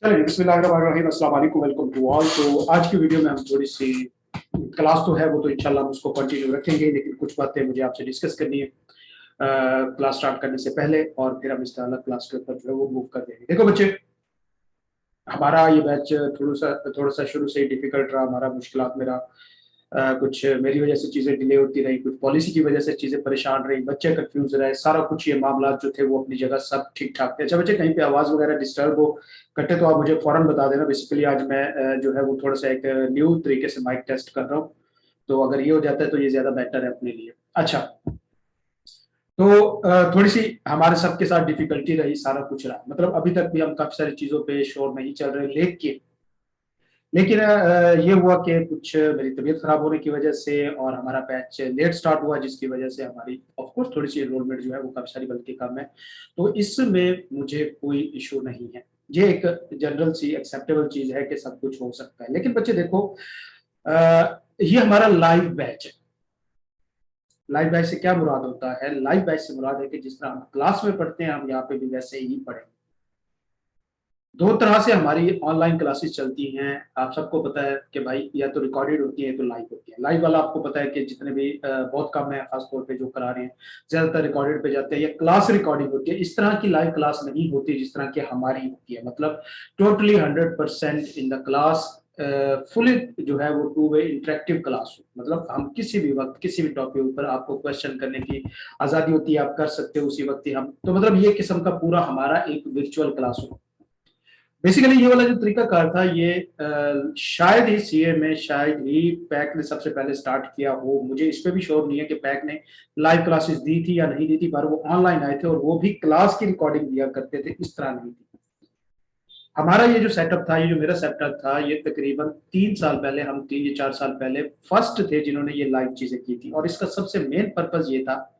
चलिए बिस्मिल्लाहिर्रहमानिर्रहीम, अस्सलाम वालेकुम, वेलकम टू ऑल। तो आज की वीडियो में हम थोड़ी सी क्लास तो है वो तो इंशाल्लाह हम उसको कंटिन्यू रखेंगे, लेकिन कुछ बातें मुझे आपसे डिस्कस करनी है क्लास स्टार्ट करने से पहले, और फिर हम इस तरह क्लास के ऊपर जो है वो मूव कर देंगे। देखो बच्चे, हमारा ये बैच थोड़ा सा शुरू से ही डिफिकल्ट रहा, हमारा मुश्किलात में रहा। कुछ मेरी वजह से चीज़ें डिले होती रही, कुछ पॉलिसी की वजह से चीज़ें परेशान रही, बच्चे कंफ्यूज रहे, सारा कुछ ये मामला जो थे वो अपनी जगह सब ठीक-ठाक थे। अच्छा बच्चे, कहीं पे आवाज़ वगैरह डिस्टर्ब हो, कटे तो आप मुझे फ़ौरन बता देना। बेसिकली आज मैं जो है वो थोड़ा-सा एक न्यू तरीके से माइक टेस्ट कर रहा हूँ, तो अगर ये हो जाता है तो ये ज़्यादा बेटर है अपने लिए। अच्छा, तो थोड़ी-सी हमारे सबके साथ डिफिकल्टी रही, सारा कुछ रहा। मतलब अभी तक भी हम काफ़ी सारी चीज़ों पे श्योर नहीं चल रहे, लेकिन ये हुआ कि कुछ मेरी तबीयत खराब होने की वजह से और हमारा बैच लेट स्टार्ट हुआ, जिसकी वजह से हमारी ऑफ कोर्स थोड़ी-सी एनरोलमेंट जो है वो काफ़ी सारी बल्कि कम है। तो इसमें मुझे कोई इश्यू नहीं है। ये एक जनरल सी एक्सेप्टेबल चीज़ है कि सब कुछ हो सकता है। लेकिन बच्चे देखो, ये हमारा लाइव बैच है। लाइव बैच से क्या मुराद होता है? लाइव बैच से मुराद है कि जिस तरह हम क्लास में पढ़ते हैं, हम यहाँ पे भी वैसे ही पढ़ेंगे। दो तरह से हमारी ऑनलाइन क्लासेस चलती हैं। आप सबको पता है कि भाई या तो रिकॉर्डेड होती है, या तो लाइव होती है। लाइव वाला आपको पता है कि जितने भी बहुत कम है खास तौर पे जो करा रहे हैं, ज्यादातर रिकॉर्डेड पे जाते हैं या क्लास रिकॉर्डिंग होती है। इस तरह की लाइव क्लास नहीं होती जिस तरह की हमारी होती है। मतलब totally 100% in the class, fully जो है वो टू वे इंटरेक्टिव क्लास हो। मतलब हम किसी भी वक्त किसी भी टॉपिक ऊपर आपको क्वेश्चन करने की आजादी होती है, आप कर सकते हो उसी वक्त ही। हम तो मतलब ये किस्म का पूरा हमारा एक वर्चुअल क्लास हो। बेसिकली ये वाला जो तरीकाकार था ये शायद ही सीए में, शायद ही पैक ने सबसे पहले स्टार्ट किया हो। मुझे इस पे भी श्योर नहीं है कि पैक ने लाइव क्लासेस दी थी या नहीं दी थी, पर वो ऑनलाइन आए थे और वो भी क्लास की रिकॉर्डिंग दिया करते थे, इस तरह नहीं थी। हमारा ये जो सेटअप था, ये जो मेरा सेटअप था, ये तकरीबन 3 साल पहले, हम 3 या 4 साल पहले फर्स्ट थे जिन्होंने ये लाइव चीजें की थी। और इसका सबसे मेन पर्पज ये था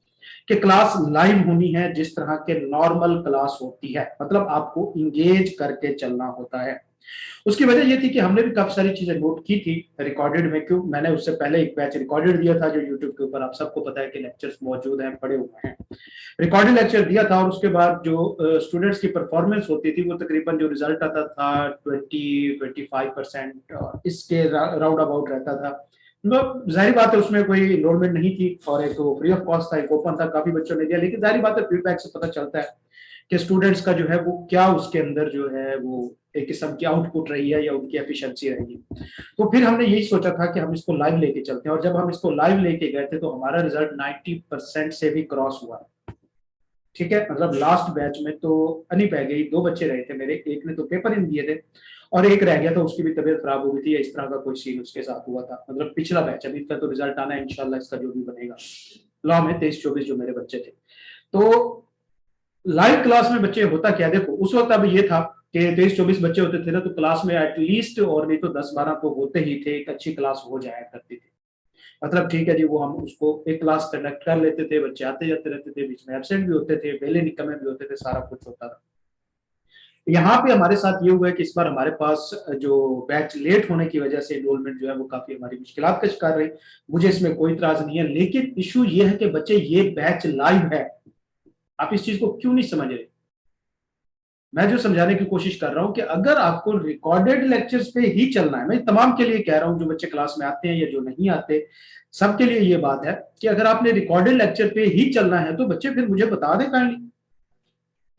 कि क्लास लाइव होनी है जिस तरह के नॉर्मल क्लास होती है। मतलब आपको इंगेज करके चलना होता है। उसकी वजह ये थी कि हमने भी काफी सारी चीजें नोट की थी रिकॉर्डेड में। क्यों, मैंने उससे पहले एक बैच रिकॉर्डेड दिया था जो यूट्यूब के ऊपर आप सबको पता है कि लेक्चर्स मौजूद हैं, पड़े हुए हैं। रिकॉर्डेड लेक्चर दिया था और उसके बाद जो स्टूडेंट्स की परफॉर्मेंस होती थी वो तकरीबन जो रिजल्ट आता था 20-25% इसके राउंड अबाउट रहता था। तो जाहिर बात है उसमें कोई इनरोलमेंट नहीं थी, और एक तो फ्री ऑफ कॉस्ट था, एक ओपन था, काफी बच्चों ने दिया। लेकिन जाहिर बात है फीडबैक से पता चलता है कि स्टूडेंट्स का जो है वो क्या उसके अंदर जो है वो एक किस्म की आउटपुट रही है या उनकी एफिशिएंसी रही है। तो फिर हमने यही सोचा था कि हम इसको लाइव लेके चलते हैं, और जब हम इसको लाइव लेके गए थे तो हमारा रिजल्ट 90% से भी क्रॉस हुआ। ठीक है, मतलब लास्ट बैच में तो अनी पै गई। 2 बच्चे रहे थे मेरे, एक ने तो पेपर इन दिए थे और एक रह गया था, उसकी भी तबीयत खराब हो गई थी या इस तरह का कोई सीन उसके साथ हुआ था। मतलब पिछला बैच, अभी का तो रिजल्ट आना है इंशाल्लाह, इसका जो भी बनेगा। लॉ में 23-24 जो मेरे बच्चे थे। तो लाइव क्लास में बच्चे होता क्या, देखो उस वक्त अब ये था कि 23-24 बच्चे होते थे ना, तो क्लास में एटलीस्ट और नहीं तो 10-12 तो होते ही थे, एक अच्छी क्लास हो जाया करती थी। मतलब ठीक है जी, वो हम उसको एक क्लास कंडक्ट कर लेते थे, बच्चे आते जाते रहते थे, बीच में एब्सेंट भी होते थे, बेले निकमे भी होते थे, सारा कुछ होता था। यहाँ पे हमारे साथ ये हुआ है कि इस बार हमारे पास जो बैच लेट होने की वजह से एनरोलमेंट जो है वो काफी हमारी मुश्किलात का शिकार रही। मुझे इसमें कोई इतराज नहीं है, लेकिन इशू ये है कि बच्चे ये बैच लाइव है। आप इस चीज को क्यों नहीं समझ रहे? मैं जो समझाने की कोशिश कर रहा हूं कि अगर आपको रिकॉर्डेड लेक्चर्स पे ही चलना है, मैं तमाम के लिए कह रहा हूं जो बच्चे क्लास में आते हैं या जो नहीं आते, सबके लिए ये बात है कि अगर आपने रिकॉर्डेड लेक्चर पे ही चलना है तो बच्चे फिर मुझे बता दें काइंडली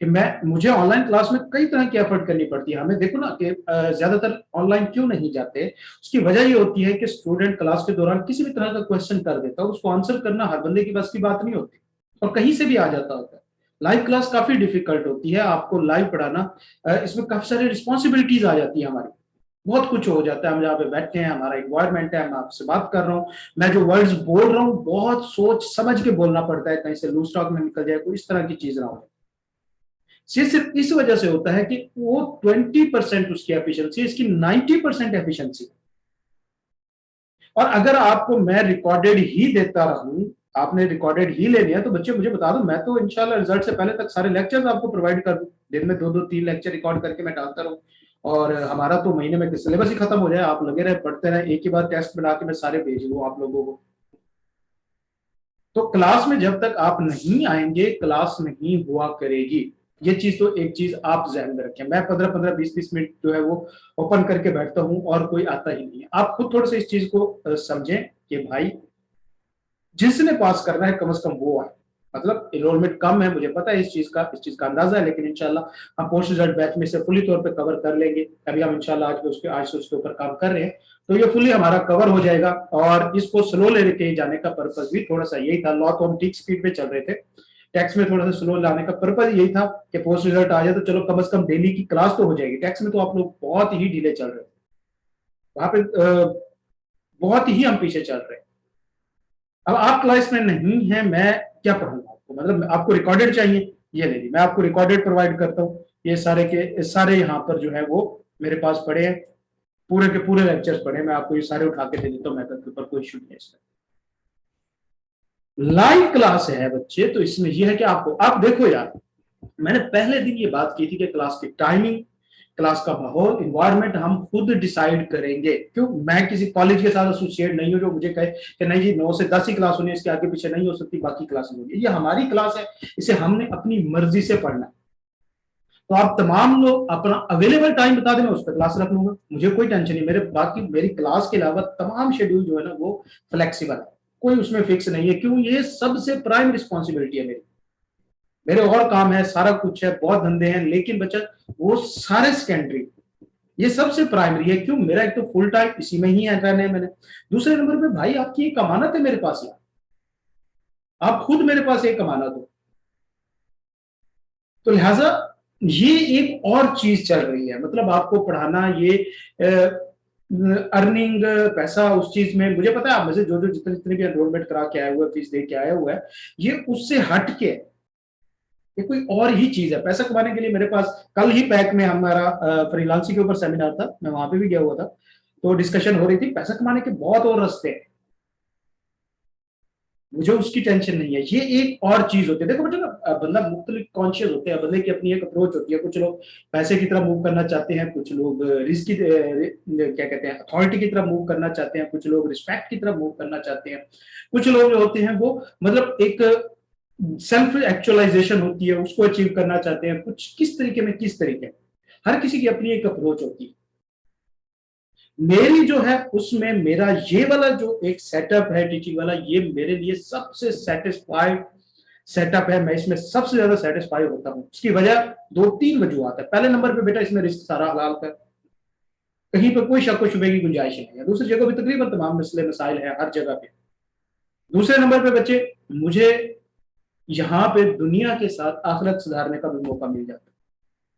कि मैं मुझे ऑनलाइन क्लास में कई तरह की एफर्ट करनी पड़ती है। हमें देखो ना कि ज्यादातर ऑनलाइन क्यों नहीं जाते, उसकी वजह ये होती है कि स्टूडेंट क्लास के दौरान किसी भी तरह का क्वेश्चन कर देता है, उसको आंसर करना हर बंदे की बस की बात नहीं होती, और कहीं से भी आ जाता होता है। लाइव क्लास काफी डिफिकल्ट होती है, आपको लाइव पढ़ाना, इसमें काफी सारी रिस्पॉन्सिबिलिटीज आ जाती है हमारी। बहुत कुछ हो जाता है, हम जहाँ पे बैठे हैं, हमारा इन्वायरमेंट है, मैं आपसे बात कर रहा हूँ, मैं जो वर्ड्स बोल रहा हूँ बहुत सोच समझ के बोलना पड़ता है, कहीं से लूज टॉक में निकल जाए, कोई इस तरह की चीज ना हो। सिर्फ इस वजह से होता है कि वो 20% उसकी एफिशिएंसी, इसकी 90% एफिशिएंसी। और अगर आपको मैं रिकॉर्डेड ही देता रहूं, आपने रिकॉर्डेड ही ले लिया, तो बच्चे मुझे बता दो, मैं तो इंशाल्लाह रिजल्ट से पहले तक सारे लेक्चर्स आपको प्रोवाइड कर दूं। दिन में 2-2 3 लेक्चर रिकॉर्ड करके मैं डालता रहूं, और हमारा तो महीने में सिलेबस ही खत्म हो जाए, आप लगे रहे पढ़ते रहे, एक ही बार टेस्ट बना के मैं सारे भेज दूं आप लोगों को। तो क्लास में जब तक आप नहीं आएंगे, क्लास नहीं हुआ करेगी। ये चीज तो एक चीज आप जहन में रखें। मैं 15-15, 20-20 मिनट जो है वो ओपन करके बैठता हूं और कोई आता ही नहीं है। आप खुद थोड़ा सा इस चीज को समझें कि भाई जिसने पास करना है कम से कम वो आए। मतलब एनरोलमेंट कम है, मुझे पता है इस चीज का अंदाजा है, लेकिन इंशाल्लाह हम पोस्ट रिजल्ट बैच में से फुली तौर पे कवर कर लेंगे। अभी हम इंशाल्लाह आज से उसके ऊपर काम कर रहे हैं, तो ये फुली हमारा कवर हो जाएगा। और इसको स्लो लेके जाने का पर्पज भी थोड़ा सा यही था। लॉ तो हम ठीक स्पीड पे चल रहे थे, टैक्स में थोड़ा सा स्लो लाने का पर्पज यही था कि पोस्ट रिजल्ट आ जाए तो चलो कम से कम डेली की क्लास तो हो जाएगी। टैक्स में तो आप लोग बहुत ही ढीले चल रहे थे, वहां पे बहुत ही हम पीछे चल रहे हैं। अब आप क्लास में नहीं है, मैं क्या पढ़ूंगा आपको? मतलब आपको रिकॉर्डेड चाहिए, ये ले ली, मैं आपको रिकॉर्डेड प्रोवाइड करता हूँ। ये सारे यहाँ पर जो है वो मेरे पास पड़े हैं, पूरे के पूरे लेक्चर्स पड़े हैं, मैं आपको ये सारे उठा के दे देता हूँ। मेथड के ऊपर कोई इशू नहीं है इसमें। लाइव क्लास है बच्चे, तो इसमें यह है कि आपको, आप देखो यार, मैंने पहले दिन ये बात की थी कि क्लास की टाइमिंग, क्लास का माहौल, इन्वायरमेंट हम खुद डिसाइड करेंगे। क्यों? मैं किसी कॉलेज के साथ एसोसिएट नहीं हूं जो मुझे कहे कि नहीं जी 9 से 10 ही क्लास होनी है, इसके आगे पीछे नहीं हो सकती, बाकी क्लास होगी। ये हमारी क्लास है, इसे हमने अपनी मर्जी से पढ़ना है। तो आप तमाम लोग अपना अवेलेबल टाइम बता दें, मैं उस पर क्लास रख लूंगा, मुझे कोई टेंशन नहीं। मेरी क्लास के अलावा तमाम शेड्यूल जो है ना वो फ्लेक्सिबल है, कोई उसमें फिक्स नहीं है। क्यों? ये सबसे प्राइम रिस्पॉन्सिबिलिटी है मेरी। मेरे और काम है, सारा कुछ है, बहुत धंधे हैं, लेकिन बच्चा वो सारे सेकेंडरी, ये सबसे प्राइमरी है। क्यों? मेरा एक तो फुल टाइम इसी में ही रहना है मैंने। दूसरे नंबर पे भाई आपकी एक अमानत है मेरे पास यार, आप खुद मेरे पास एक अमानत हो। तो लिहाजा ये एक और चीज चल रही है, मतलब आपको पढ़ाना, ये अर्निंग, पैसा, उस चीज में मुझे पता है आप में से जो जो जितने जितने भी एनरोलमेंट करा के आया हुआ है, फीस दे के आया हुआ है, ये उससे हट के ये कोई और ही चीज है पैसा कमाने के लिए। मेरे पास कल ही पैक में हमारा फ्रीलांसिंग के ऊपर सेमिनार था, मैं वहां पे भी गया हुआ था, तो डिस्कशन हो रही थी। पैसा कमाने के बहुत और रास्ते हैं, मुझे उसकी टेंशन नहीं है। ये एक और चीज होती है, देखो बेटा ना, बंदा मुख्तलिफ कॉन्शियस होते हैं, बंदे की अपनी एक अप्रोच होती है। कुछ लोग पैसे की तरफ मूव करना चाहते हैं, कुछ लोग रिस्क की क्या कहते हैं अथॉरिटी की तरफ मूव करना चाहते हैं, कुछ लोग रिस्पेक्ट की तरफ मूव करना चाहते हैं, कुछ लोग जो होते हैं वो मतलब एक सेल्फ एक्चुअलाइजेशन होती है उसको अचीव करना चाहते हैं, कुछ किस तरीके में, किस तरीके। हर किसी की अपनी एक अप्रोच होती है। मेरी जो है उसमें मेरा ये वाला जो एक सेटअप है टीचिंग वाला, ये मेरे लिए सबसे सेटिस्फाइड सेटअप है। मैं इसमें सबसे ज्यादा सेटिस्फाई होता हूँ। इसकी वजह 2-3 वजूहत है। पहले नंबर पे बेटा इसमें रिस्क सारा हलाल का, कहीं पर कोई शक व शुबे की गुंजाइश नहीं है। दूसरी जगह भी तकरीबन तमाम मसले मसाइल है हर जगह पे। दूसरे नंबर पे बच्चे, मुझे यहाँ पे दुनिया के साथ आखिरत सुधारने का भी मौका मिल जाता है।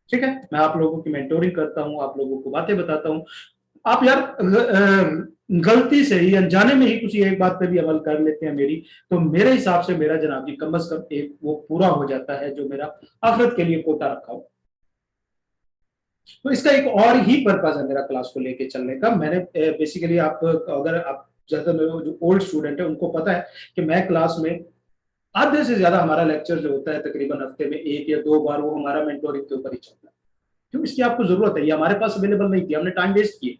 ठीक है, मैं आप लोगों की मेंटोरिंग करता हूँ, आप लोगों को बातें बताता हूँ। आप यार गलती से ही अनजाने में ही किसी एक बात पे भी अमल कर लेते हैं मेरी, तो मेरे हिसाब से मेरा जनाब जी कम से कम एक वो पूरा हो जाता है जो मेरा आखिरत के लिए कोटा रखा हो। तो इसका एक और ही पर्पज है मेरा क्लास को लेके चलने का। मैंने बेसिकली आप अगर आप ज्यादा जो ओल्ड स्टूडेंट है उनको पता है कि मैं क्लास में आधे से ज्यादा हमारा लेक्चर जो होता है तकरीबन हफ्ते में 1 या 2 बार, वो हमारा मेंटोरिंग के ऊपर ही चलता है। क्यों? इसकी आपको जरूरत है, ये हमारे पास अवेलेबल नहीं थी, हमने टाइम वेस्ट किए।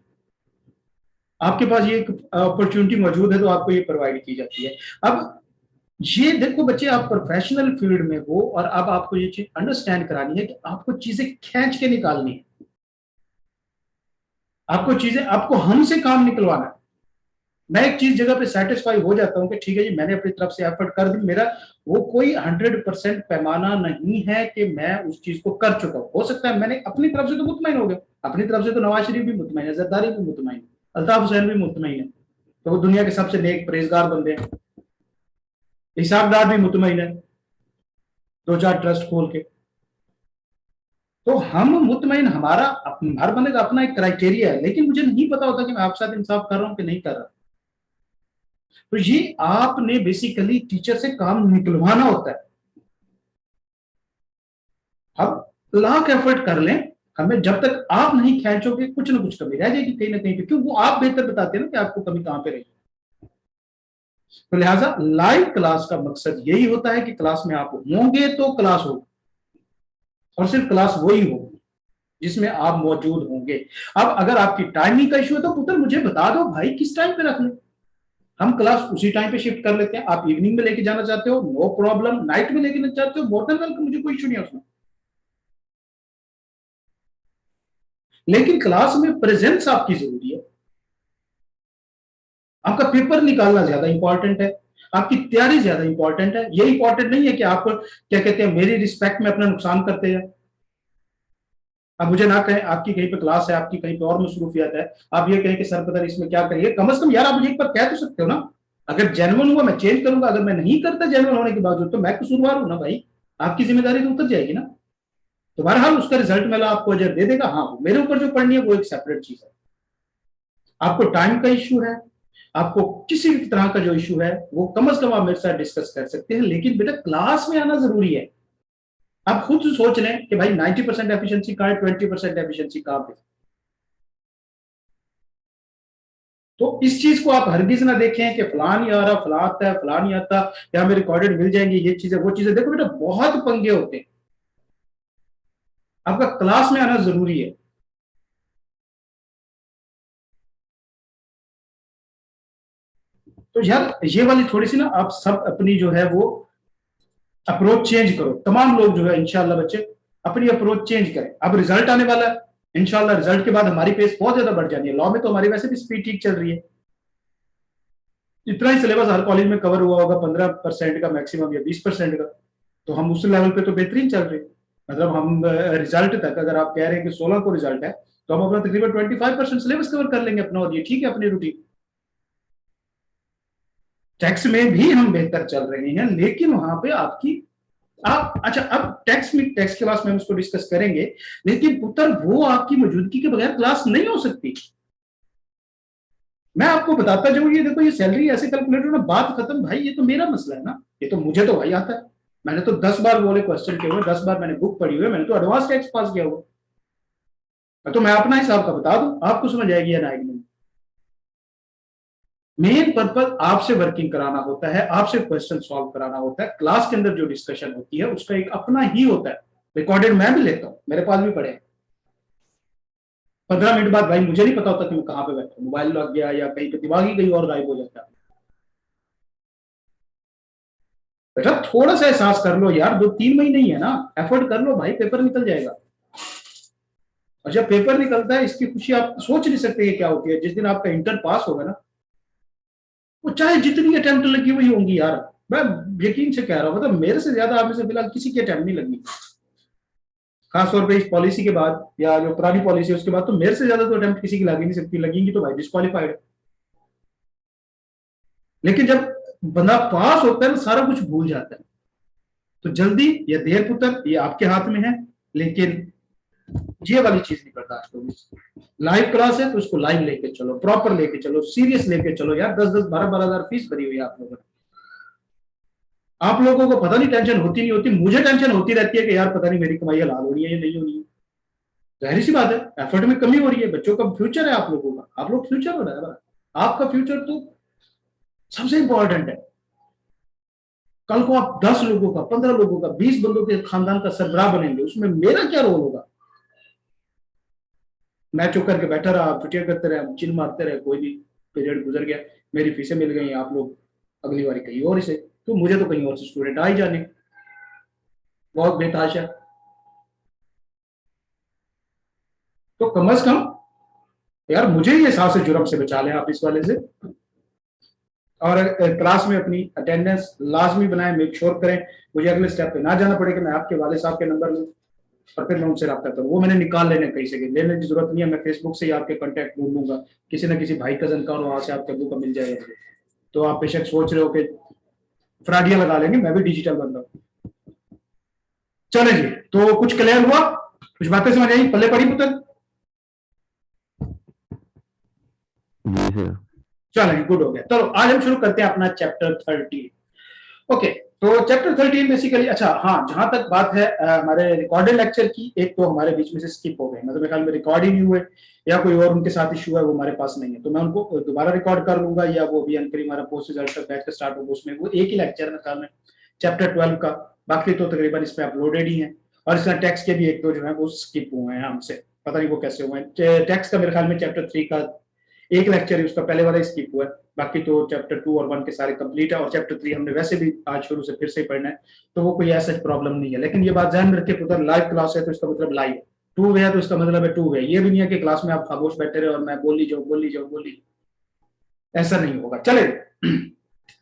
आपके पास ये एक अपॉर्चुनिटी मौजूद है तो आपको ये प्रोवाइड की जाती है। अब ये देखो बच्चे, आप प्रोफेशनल फील्ड में हो और अब आपको ये चीज अंडरस्टैंड करानी है कि आपको चीजें खींच के निकालनी है, आपको चीजें, आपको हमसे काम निकलवाना है। मैं एक चीज जगह पे सेटिस्फाई हो जाता हूँ कि ठीक है जी मैंने अपनी तरफ से एफर्ट कर दी, मेरा वो कोई 100% पैमाना नहीं है कि मैं उस चीज को कर चुका हूँ। हो सकता है मैंने अपनी तरफ से तो मुतमईन हो गया, अपनी तरफ से तो नवाज शरीफ भी मुतमईन है, जरदारी भी मुतमईन है, अल्ताफ हुसैन भी मुतमईन है, तो वो दुनिया के सबसे नेक परहेजगार बंदे हैं। हिसाबदार भी मुतमईन है 2-4 ट्रस्ट खोल के। तो हम मुतमईन, हमारा हर बंदे का अपना एक क्राइटेरिया है, लेकिन मुझे नहीं पता होता कि मैं आपके साथ इंसाफ कर रहा हूं कि नहीं कर रहा। तो ये आपने बेसिकली टीचर से काम निकलवाना होता है। हम लाख एफर्ट कर लें, हमें जब तक आप नहीं खींचोगे कुछ ना कुछ कमी रह जाएगी कहीं ना कहीं पे। क्यों? वो आप बेहतर बताते हैं ना कि आपको कमी कहां पे रही। तो लिहाजा लाइव क्लास का मकसद यही होता है कि क्लास में आप होंगे तो क्लास होगी, और सिर्फ क्लास वही होगी जिसमें आप मौजूद होंगे। अब अगर आपकी टाइमिंग का इशू है तो पुत्र मुझे बता दो भाई किस टाइम पे रख लें, हम क्लास उसी टाइम पे शिफ्ट कर लेते हैं। आप इवनिंग में लेके जाना चाहते हो, नो प्रॉब्लम, नाइट में लेके जाना चाहते हो, मोर देन वेलकम, मुझे कोई इशू नहीं है उसमें। लेकिन क्लास में प्रेजेंस आपकी जरूरी है। आपका पेपर निकालना ज्यादा इंपॉर्टेंट है, आपकी तैयारी ज्यादा इंपॉर्टेंट है। ये इंपॉर्टेंट नहीं है कि आप क्या कहते हैं मेरी रिस्पेक्ट में अपना नुकसान करते हैं। अब मुझे ना कहें आपकी कहीं पे क्लास है, आपकी कहीं पे और मसरूफियत है, आप ये कहें कि सर पता नहीं इसमें क्या करिए, कम से कम यार आप मुझे एक बार कह तो सकते हो ना। अगर जेन्युइन हुआ मैं चेंज करूंगा, अगर मैं नहीं करता जेन्युइन होने के बावजूद तो मैं कसूरवार हूं ना भाई, आपकी जिम्मेदारी तो उतर जाएगी ना। तो बहरहाल उसका रिजल्ट मेरा आपको अजर दे देगा। हाँ, मेरे ऊपर जो पढ़नी है वो एक सेपरेट चीज है। आपको टाइम का इश्यू है, आपको किसी भी तरह का जो इश्यू है वो कम से कम आप मेरे साथ डिस्कस कर सकते हैं, लेकिन बेटा क्लास में आना जरूरी है। आप खुद सोच लें कि भाई 90% एफिशिएंसी कहां है, 20% एफिशिएंसी कहां पे। तो इस चीज को आप हरगिज ना देखें कि फलान नहीं आ रहा, फलां आता है, फलान नहीं आता, या हमें रिकॉर्डेड मिल जाएंगे ये चीजें वो चीजें। देखो बेटा बहुत पंगे होते हैं, आपका क्लास में आना जरूरी है। तो यार ये वाली थोड़ी सी ना आप सब अपनी जो है वो अप्रोच चेंज करो। तमाम लोग जो है इंशाल्लाह बच्चे अपनी अप्रोच चेंज करें। अब रिजल्ट आने वाला है इंशाल्लाह, रिजल्ट के बाद हमारी पेस बहुत ज्यादा बढ़ जानी है। लॉ में तो हमारी वैसे भी स्पीड ठीक चल रही है, इतना ही सिलेबस हर कॉलेज में कवर हुआ होगा, 15% का मैक्सिमम या 20% का। तो हम उस लेवल पे तो बेहतरीन चल रहे हैं। मतलब हम रिजल्ट तक अगर आप कह रहे हैं कि 16 को रिजल्ट है, तो हम अपना तकरीबन 25% सिलेबस कवर कर लेंगे अपना, और ये ठीक है अपनी रूटीन। टैक्स में भी हम बेहतर चल रहे हैं, लेकिन वहां पे आपकी आप अच्छा अब टैक्स में, टैक्स के बाद में हम इसको डिस्कस करेंगे, लेकिन पुत्र वो आपकी मौजूदगी के बगैर क्लास नहीं हो सकती। मैं आपको बताता जाऊं, ये देखो ये सैलरी ऐसे कैलकुलेटर ना, बात खत्म भाई, ये तो मेरा मसला है ना, ये तो मुझे तो भाई आता है। मैंने तो 10 बार बोले क्वेश्चन किए हुए, 10 बार मैंने बुक पढ़ी हुई है, मैंने तो एडवांस टैक्स पास किया हुआ। तो मैं अपना हिसाब का बता दूं, आपको समझ आएगी या ना आएगी। मेन पर्पज आपसे वर्किंग कराना होता है, आपसे क्वेश्चन सॉल्व कराना होता है। क्लास के अंदर जो डिस्कशन होती है उसका एक अपना ही होता है। रिकॉर्डेड मैं भी लेता हूं, मेरे पास भी पड़े हैं। 15 मिनट बाद भाई मुझे नहीं पता होता कि मैं कहां पे बैठा, मोबाइल लग गया या कहीं पे दिमाग ही कहीं और गायब हो जाता है। बेटा थोड़ा सा एहसास कर लो यार, 2-3 महीने ही है ना, एफर्ट कर लो भाई, पेपर निकल जाएगा। और जब पेपर निकलता है इसकी खुशी आप सोच नहीं सकते कि क्या होती है। जिस दिन आपका इंटर पास होगा ना, वो चाहे जितनी अटेम्प्ट लगी हुई होंगी यार, मैं यकीन से कह रहा हूं, मतलब मेरे से ज्यादा आप में से फिलहाल किसी की अटेम्प्ट नहीं लगी। खासतौर पे इस पॉलिसी के बाद या जो पुरानी पॉलिसी है उसके बाद तो मेरे से ज्यादा तो अटेम्प्ट किसी की लगी नहीं सकती, लगेंगी तो भाई डिस्क्वालीफाइड। लेकिन जब बंदा पास होता है ना सारा कुछ भूल जाता है। तो जल्दी या देर पुत्र ये आपके हाथ में है, लेकिन ये वाली चीज नहीं बर्दाश्त होगी। लाइव क्लास है तो उसको लाइव लेके चलो, प्रॉपर लेके चलो, सीरियस लेके चलो यार। 10-10 12-12 हजार फीस भरी हुई है आप लोगों ने। आप लोगों को पता नहीं टेंशन होती नहीं होती, मुझे टेंशन होती रहती है कि यार पता नहीं मेरी कमाई हलाल हो रही है या नहीं हो रही है। जाहिर सी बात है, एफर्ट में कमी हो रही है, बच्चों का फ्यूचर है आप लोगों का, आप लोग फ्यूचर हो रहा है। आपका फ्यूचर तो सबसे इंपॉर्टेंट है। कल को आप 10 लोगों का, 15 लोगों का, 20 बंदों के खानदान का सरबराह बनेंगे, उसमें मेरा क्या रोल होगा। मैं चुप करके बैठा रहा, आप छुट्टियां करते रहे, चिल मारते रहे, कोई भी पीरियड गुजर गया, मेरी फीसें मिल गई, आप लोग अगली बार कहीं और से, तो मुझे तो कहीं और से स्टूडेंट आ ही जाने, बहुत बेताशा। तो कम अज कम यार मुझे ये एहसास से जुर्म से बचा लें आप इस वाले से। और क्लास में अपनी अटेंडेंस लाजमी बनाएं, मेक श्योर करें, मुझे अगले स्टेप पे ना जाना पड़े कि मैं आपके वाले साहब के नंबर लूं और फिर मैं उनसे रब्ता करूं। वो मैंने निकाल लेने कहीं से, लेने की जरूरत नहीं है, मैं फेसबुक से ही आपके कॉन्टैक्ट ढूंढ लूंगा, किसी ना किसी भाई कजन का, और वहां से आपके अबू का मिल जाएगा। तो आप बेशक सोच रहे हो कि फ्राडिया लगा लेंगे, मैं भी डिजिटल बन रहा हूँ। चले जी, तो कुछ क्लियर हुआ, कुछ बातें समझ आई, पल्ले पड़ी पुत्र। चलें गुड हो गया। चलो आज हम शुरू करते हैं अपना चैप्टर 13। ओके, तो चैप्टर 13 बेसिकली, अच्छा हाँ, जहां तक बात है हमारे रिकॉर्डेड लेक्चर की, एक तो हमारे बीच में से स्किप हो गए, मतलब मेरे ख्याल में रिकॉर्ड ही नहीं हुए, या कोई और उनके साथ इशू है वो हमारे पास नहीं है, तो मैं उनको दोबारा रिकॉर्ड कर लूंगा, या वो भी अनकरी हमारा पोस्ट रिजल्ट तक बैच का स्टार्ट होगा उसमें वो एक ही लेक्चर में था, चैप्टर 12 का। बाकी तो तकरीबन इसमें अपलोडेड ही है, और इसमें टैक्स के भी एक दो जो है वो स्किप हुए हैं हमसे, पता नहीं वो कैसे हुए हैं। टैक्स का मेरे ख्याल में चैप्टर 3 का एक लेक्चर है, उसका पहले वाला स्किप हुआ है, बाकी तो चैप्टर 2 और 1 के सारे कंप्लीट है, और चैप्टर 3 हमने वैसे भी आज शुरू से फिर से पढ़ना है, तो वो कोई ऐसा प्रॉब्लम नहीं है। लेकिन ये बात ध्यान रखे पुत्र, लाइव क्लास है तो इसका मतलब लाइव है, टू वे है तो इसका मतलब है टू वे, ये भी नहीं है कि क्लास में आप खामोश बैठे रहे और मैं बोली जाऊं बोली जाऊं बोली, ऐसा नहीं होगा। चले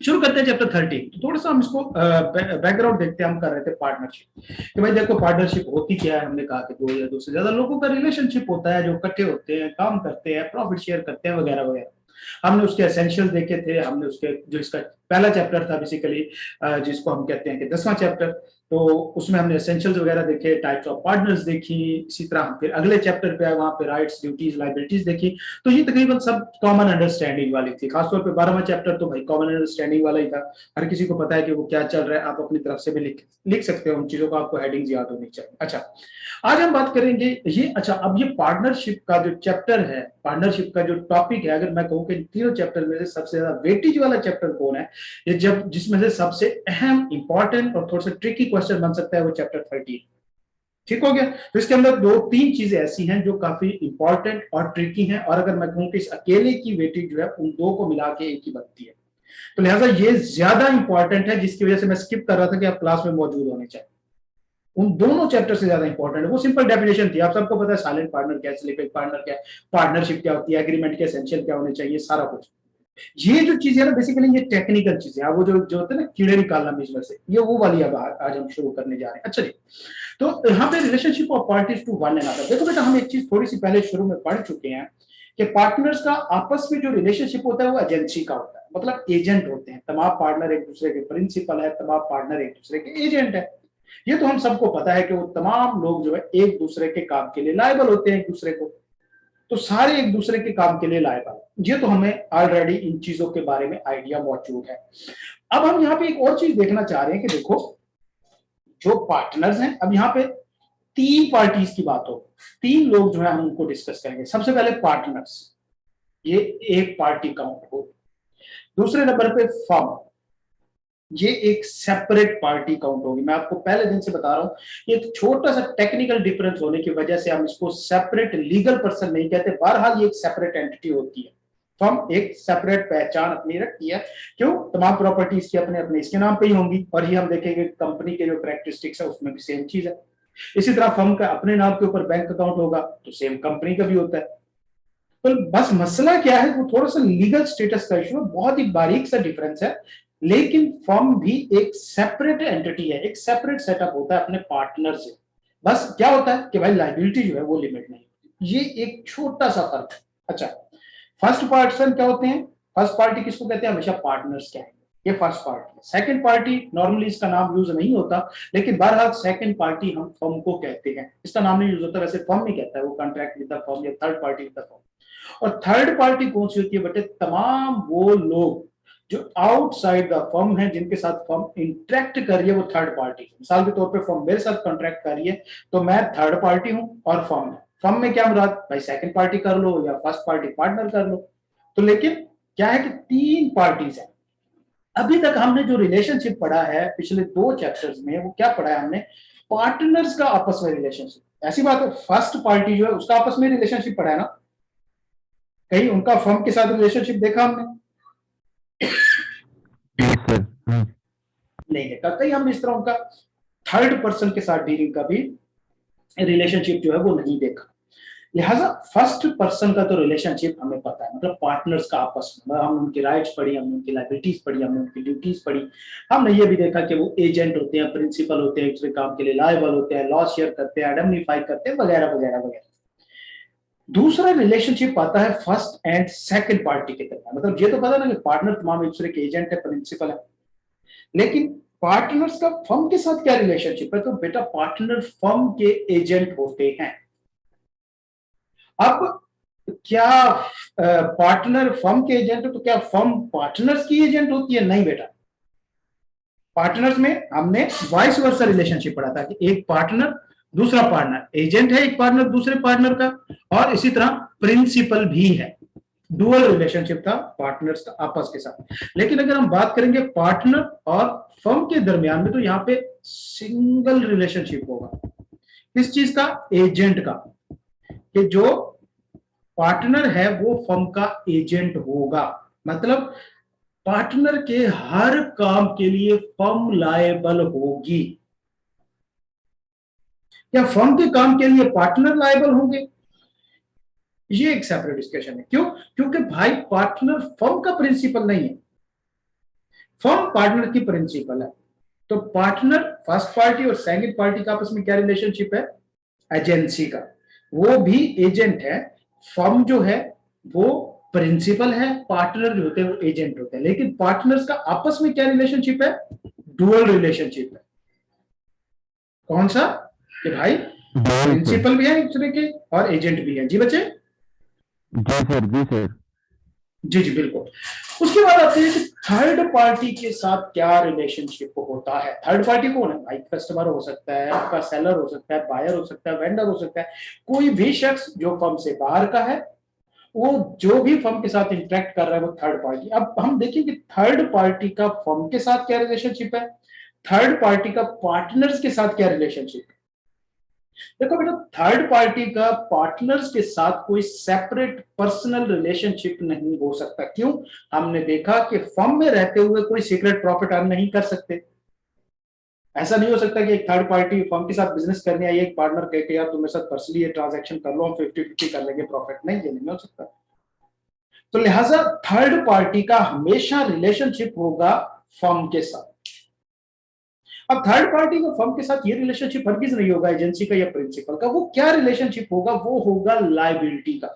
शुरू करते हैं चैप्टर 13। तो थोड़ा सा हम इसको बैकग्राउंड देखते हैं। हम कर रहे थे पार्टनरशिप कि भाई देखो पार्टनरशिप होती क्या है। हमने कहा कि दो या दो से ज्यादा लोगों का रिलेशनशिप होता है जो इकट्ठे होते हैं, काम करते हैं, प्रॉफिट शेयर करते हैं वगैरह वगैरह। हमने उसके एसेंशियल देखे थे, हमने उसके जो इसका पहला चैप्टर था बेसिकली, जिसको हम कहते हैं कि 10वां चैप्टर, तो उसमें हमने एसेंशियल्स वगैरह देखे, टाइप्स ऑफ पार्टनर्स देखी। इसी तरह हम फिर अगले चैप्टर पे आए, वहां पे राइट्स ड्यूटीज लाइबिलिटीज देखी। तो ये तकरीबन सब कॉमन अंडरस्टैंडिंग वाली थी। खासतौर पे 12वां चैप्टर तो भाई कॉमन अंडरस्टैंडिंग वाला ही था। हर किसी को पता है कि वो क्या चल रहा है, आप अपनी तरफ से भी लिख सकते हो उन चीजों को, आपको हेडिंग्स याद होनी चाहिए। अच्छा, आज हम बात करेंगे ये। अच्छा, अब ये पार्टनरशिप का जो चैप्टर है, पार्टनरशिप का जो टॉपिक है, अगर मैं कहूं कि तीनों चैप्टर में से सबसे ज्यादा वेटेज वाला चैप्टर कौन है, ये जब जिसमें से सबसे अहम, इंपॉर्टेंट और थोड़ा सा ट्रिकी क्वेश्चन बन सकता है, वो चैप्टर 13। ठीक हो गया। तो इसके अंदर दो तीन चीजें ऐसी हैं जो काफी इंपॉर्टेंट और ट्रिकी हैं, और अगर मैं कहूं कि इस अकेले की वेटेज जो है उन दो को मिला के एक ही बनती है, तो लिहाजा ये ज्यादा इंपॉर्टेंट है, जिसकी वजह से मैं स्किप कर रहा था कि आप क्लास में मौजूद होने चाहिए। उन दोनों चैप्टर से ज्यादा इंपॉर्टेंट है। वो सिंपल डेफिनेशन थी, आप सबको पता है साइलेंट पार्टनर क्या है, सिलेक्टेड पार्टनर क्या है, पार्टनरशिप क्या होती है, एग्रीमेंट के एसेंशियल क्या होने चाहिए, सारा कुछ। ये जो चीजें ना बेसिकली ये टेक्निकल चीजें हैं, वो जो होते हैं ना कीड़े निकालना बीच में से, ये वो वाली अब आज हम शुरू करने जा रहे हैं। अच्छा जी, तो यहाँ पे relationship of parties to one another. देखो बेटा, हम एक चीज थोड़ी सी पहले शुरू में पढ़ चुके हैं कि पार्टनर्स का आपस में जो रिलेशनशिप होता है वो एजेंसी का होता है, मतलब एजेंट होते हैं। तमाम पार्टनर एक दूसरे के प्रिंसिपल है, तमाम पार्टनर एक दूसरे के एजेंट है। ये तो हम सबको पता है कि वो तमाम लोग जो है एक दूसरे के काम के लिए लायबल होते हैं एक दूसरे को, तो सारे एक दूसरे के काम के लिए लायबल। ये तो हमें ऑलरेडी इन चीजों के बारे में आइडिया मौजूद है। अब हम यहाँ पे एक और चीज देखना चाह रहे हैं कि देखो जो पार्टनर्स हैं, अब यहाँ पे तीन पार्टीज की बात हो, तीन लोग जो है हम उनको डिस्कस करेंगे। सबसे पहले पार्टनर्स, ये एक पार्टी काउंट हो। दूसरे नंबर पे फर्म, ये एक सेपरेट पार्टी काउंट होगी। मैं आपको पहले दिन से बता रहा हूं, एक छोटा सा टेक्निकल डिफरेंस होने की वजह से हम इसको सेपरेट लीगल पर्सन नहीं कहते, बहरहाल ये एक सेपरेट एंटिटी होती है। फर्म एक सेपरेट पहचान अपनी रखती है। क्यों? तमाम प्रॉपर्टीज की अपने अपने इसके नाम पे ही होंगी, और ये हम देखेंगे कंपनी के जो कैरेक्टरिस्टिक्स है उसमें भी सेम चीज है। इसी तरह फर्म का अपने नाम के ऊपर बैंक अकाउंट होगा तो सेम कंपनी का भी होता है। तो बस मसला क्या है, वो थोड़ा सा लीगल स्टेटस का इशू है, बहुत ही बारीक सा डिफरेंस है। लेकिन फर्म भी एक सेपरेट एंटिटी है, एक सेपरेट सेटअप होता है अपने पार्टनर से। बस क्या होता है कि भाई लायबिलिटी जो है वो लिमिट नहीं होती। ये एक छोटा सा फर्क है। अच्छा, फर्स्ट पार्टनर क्या होते हैं? फर्स्ट पार्टी किसको कहते हैं? हमेशा पार्टनर्स क्या है, ये फर्स्ट पार्टी है। सेकंड पार्टी नॉर्मली इसका नाम यूज नहीं होता, लेकिन बहरहाल सेकंड पार्टी हम फर्म को कहते हैं। इसका नाम नहीं यूज होता, वैसे फर्म ही कहता है वो, कॉन्ट्रैक्ट विद द फर्म या third party with the firm. और थर्ड पार्टी कौन सी होती है बेटे? तमाम वो लोग जो आउटसाइड द फर्म है, जिनके साथ फर्म इंटरेक्ट कर रही है, वो थर्ड पार्टी। मिसाल के तौर पे फर्म मेरे साथ कॉन्ट्रैक्ट कर रही है तो मैं थर्ड पार्टी हूं, और फर्म में क्या मुराद? भाई सेकंड पार्टी कर लो या फर्स्ट पार्टी पार्टनर कर लो। तो लेकिन क्या है कि तीन पार्टीज है। अभी तक हमने जो रिलेशनशिप पढ़ा है पिछले दो चैप्टर्स में, वो क्या पढ़ा है हमने? पार्टनर्स का आपस में रिलेशनशिप। ऐसी बात है, फर्स्ट पार्टी जो है उसका आपस में रिलेशनशिप पढ़ा है ना? कहीं उनका फर्म के साथ रिलेशनशिप देखा हमने? नहीं देखा। कहीं हमने इस तरह उनका थर्ड पर्सन के साथ डीलिंग का भी रिलेशनशिप जो है वो नहीं देखा। लिहाजा फर्स्ट पर्सन का तो रिलेशनशिप हमें पता है, मतलब पार्टनर्स का आपस में। हमने उनकी राइट्स पढ़ी, हमने उनकी लाइबिलिटीज पढ़ी, हमने उनकी ड्यूटीज पढ़ी। हमने ये भी देखा कि वो एजेंट होते हैं, प्रिंसिपल होते हैं, दूसरे काम के लिए लायबल होते हैं, लॉस शेयर करते हैं, एडमनीफाई करते हैं, वगैरह वगैरह वगैरह। दूसरा रिलेशनशिप आता है फर्स्ट एंड सेकंड पार्टी के दरमियान। मतलब ये तो पता ना कि पार्टनर तमाम एक दूसरे के एजेंट है, प्रिंसिपल है, लेकिन पार्टनर्स का फर्म के साथ क्या रिलेशनशिप है? तो बेटा पार्टनर फर्म के एजेंट होते हैं। अब क्या पार्टनर फर्म के एजेंट है तो क्या फर्म पार्टनर्स की एजेंट होती है? नहीं बेटा। पार्टनर्स में हमने वाइस वर्सा रिलेशनशिप पढ़ा था कि एक पार्टनर दूसरा पार्टनर एजेंट है, एक पार्टनर दूसरे पार्टनर का, और इसी तरह प्रिंसिपल भी है। डुअल रिलेशनशिप था पार्टनर्स का आपस के साथ। लेकिन अगर हम बात करेंगे पार्टनर और फर्म के दरमियान में, तो यहां पे सिंगल रिलेशनशिप होगा। किस चीज का? एजेंट का। कि जो पार्टनर है वो फर्म का एजेंट होगा, मतलब पार्टनर के हर काम के लिए फर्म लायबल होगी। क्या फर्म के काम के लिए पार्टनर लायबल होंगे? ये एक सेपरेट डिस्कशन है। क्यों? क्योंकि भाई पार्टनर फर्म का प्रिंसिपल नहीं है, फर्म पार्टनर की प्रिंसिपल है। तो पार्टनर फर्स्ट पार्टी और सेकंड पार्टी का आपस में क्या रिलेशनशिप है? एजेंसी का। वो भी एजेंट है। फर्म जो है वो प्रिंसिपल है, पार्टनर जो होते हैं वो एजेंट होते हैं। लेकिन पार्टनर्स का आपस में क्या रिलेशनशिप है? डुअल रिलेशनशिप है। कौन सा? कि भाई जी सर। प्रिंसिपल भी है एक दूसरे के और एजेंट भी है। जी बच्चे। जी सर। जी सर। जी जी बिल्कुल। उसके बाद आते हैं कि थर्ड पार्टी के साथ क्या रिलेशनशिप होता है। थर्ड पार्टी कौन है भाई? कस्टमर हो सकता है, आपका सेलर हो सकता है, बायर हो सकता है, वेंडर हो सकता है, कोई भी शख्स जो फर्म से बाहर का है, वो जो भी फर्म के साथ इंटरेक्ट कर रहा है वो थर्ड पार्टी। अब हम देखिए कि थर्ड पार्टी का फर्म के साथ क्या रिलेशनशिप है, थर्ड पार्टी का पार्टनर्स के साथ क्या रिलेशनशिप है। देखो बेटा, थर्ड पार्टी का पार्टनर्स के साथ कोई सेपरेट पर्सनल रिलेशनशिप नहीं हो सकता। क्यों? हमने देखा कि फर्म में रहते हुए कोई सीक्रेट प्रॉफिट अर्न नहीं कर सकते। ऐसा नहीं हो सकता कि एक थर्ड पार्टी फर्म के साथ बिजनेस करने आई, एक पार्टनर कहकर यार तुम मेरे साथ पर्सनली ये ट्रांजैक्शन कर लो, हम 50-50 कर लेंगे प्रॉफिट। नहीं, ये नहीं हो सकता। तो लिहाजा थर्ड पार्टी का हमेशा रिलेशनशिप होगा फर्म के साथ। अब थर्ड पार्टी का फर्म के साथ ये रिलेशनशिप हरगिज नहीं होगा एजेंसी का या प्रिंसिपल का। वो क्या रिलेशनशिप होगा? वो होगा लायबिलिटी का।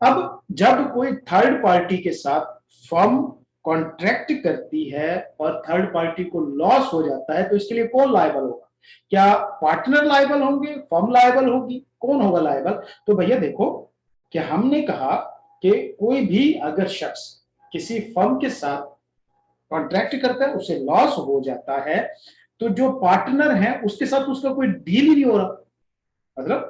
अब जब कोई थर्ड पार्टी के साथ फर्म कॉन्ट्रैक्ट करती है और थर्ड पार्टी को लॉस हो जाता है, तो इसके लिए कौन लायबल होगा? क्या पार्टनर लायबल होंगे, फर्म लायबल होगी? कौन होगा लायबल? तो भैया देखो कि हमने कहा कि कोई भी अगर शख्स किसी फर्म के साथ कॉन्ट्रैक्ट करता है, उसे लॉस हो जाता है, तो जो पार्टनर है उसके साथ उसका कोई डील ही नहीं हो रहा। मतलब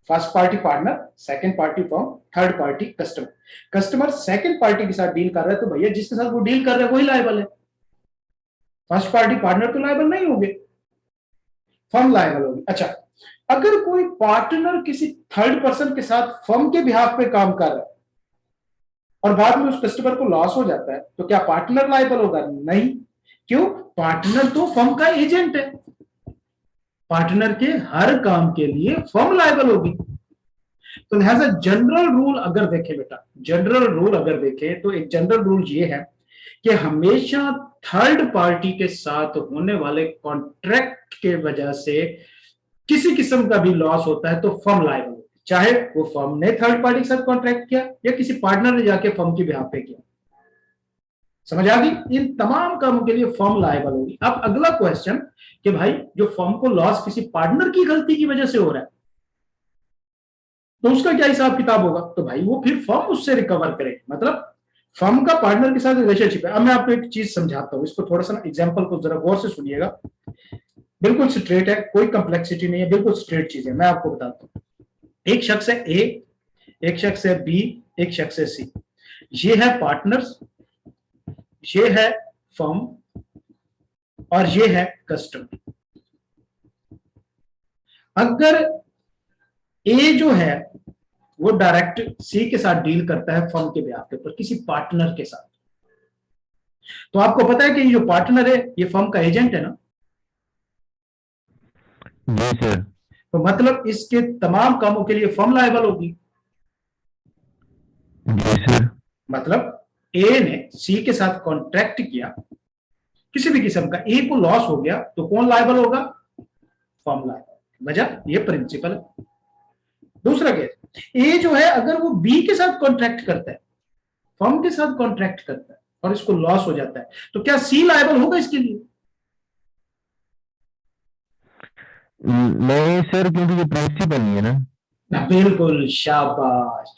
first party partner, second party firm, third party customer. Customer second party के साथ डील कर रहा है, तो भैया जिसके साथ वो डील कर रहा है वही लायबल है। फर्स्ट पार्टी पार्टनर तो लायबल नहीं होंगे, फर्म लायबल होगी। अच्छा, अगर कोई पार्टनर किसी थर्ड पर्सन के साथ फर्म के बिहाफ पे काम कर रहा है और बाद में उस कस्टमर को लॉस हो जाता है, तो क्या पार्टनर लायबल होगा? नहीं। क्यों? पार्टनर तो फर्म का एजेंट है, पार्टनर के हर काम के लिए फर्म लायबल होगी। तो लिहाजा जनरल रूल अगर देखें बेटा, जनरल रूल अगर देखें तो एक जनरल रूल ये है कि हमेशा थर्ड पार्टी के साथ होने वाले कॉन्ट्रैक्ट के वजह से किसी किस्म का भी लॉस होता है तो फर्म लायबल होती है, चाहे वो फर्म ने थर्ड पार्टी के साथ कॉन्ट्रैक्ट किया या किसी पार्टनर ने जाके फर्म की बिहाफ पे किया। समझ आ गई? इन तमाम कामों के लिए फर्म लायबल होगी। अब अगला क्वेश्चन कि भाई जो फर्म को लॉस किसी पार्टनर की गलती की वजह से हो रहा है, तो उसका क्या हिसाब किताब होगा? तो भाई वो फिर फर्म उससे रिकवर करे। मतलब फर्म का पार्टनर के साथ रिलेशनशिप है। अब मैं आपको एक चीज समझाता हूं, इसको थोड़ा सा एग्जांपल को जरा गौर से सुनिएगा। बिल्कुल स्ट्रेट है, कोई कम्प्लेक्सिटी नहीं है, बिल्कुल स्ट्रेट चीज है। मैं आपको बताता हूँ, एक शख्स है ए, एक शख्स है बी, एक शख्स है सी। ये है पार्टनर्स, ये है फर्म और ये है कस्टमर। अगर ए जो है वो डायरेक्ट सी के साथ डील करता है फर्म के ब्याह के ऊपर किसी पार्टनर के साथ, तो आपको पता है कि ये जो पार्टनर है ये फर्म का एजेंट है ना। जी सर। तो मतलब इसके तमाम कामों के लिए फर्म लायबल होगी। जी सर। मतलब ए ने सी के साथ कॉन्ट्रैक्ट किया, किसी भी किस्म का ए को लॉस हो गया तो कौन लायबल होगा? Firm liable. वजह ये प्रिंसिपल है। दूसरा केस, ए जो है अगर वो बी के साथ कॉन्ट्रैक्ट करता है, फर्म के साथ कॉन्ट्रैक्ट करता है और इसको लॉस हो जाता है, तो क्या सी लायबल होगा इसके लिए? नहीं सर, क्योंकि ये प्रिंसिपल नहीं है ना। बिल्कुल, शाबाश।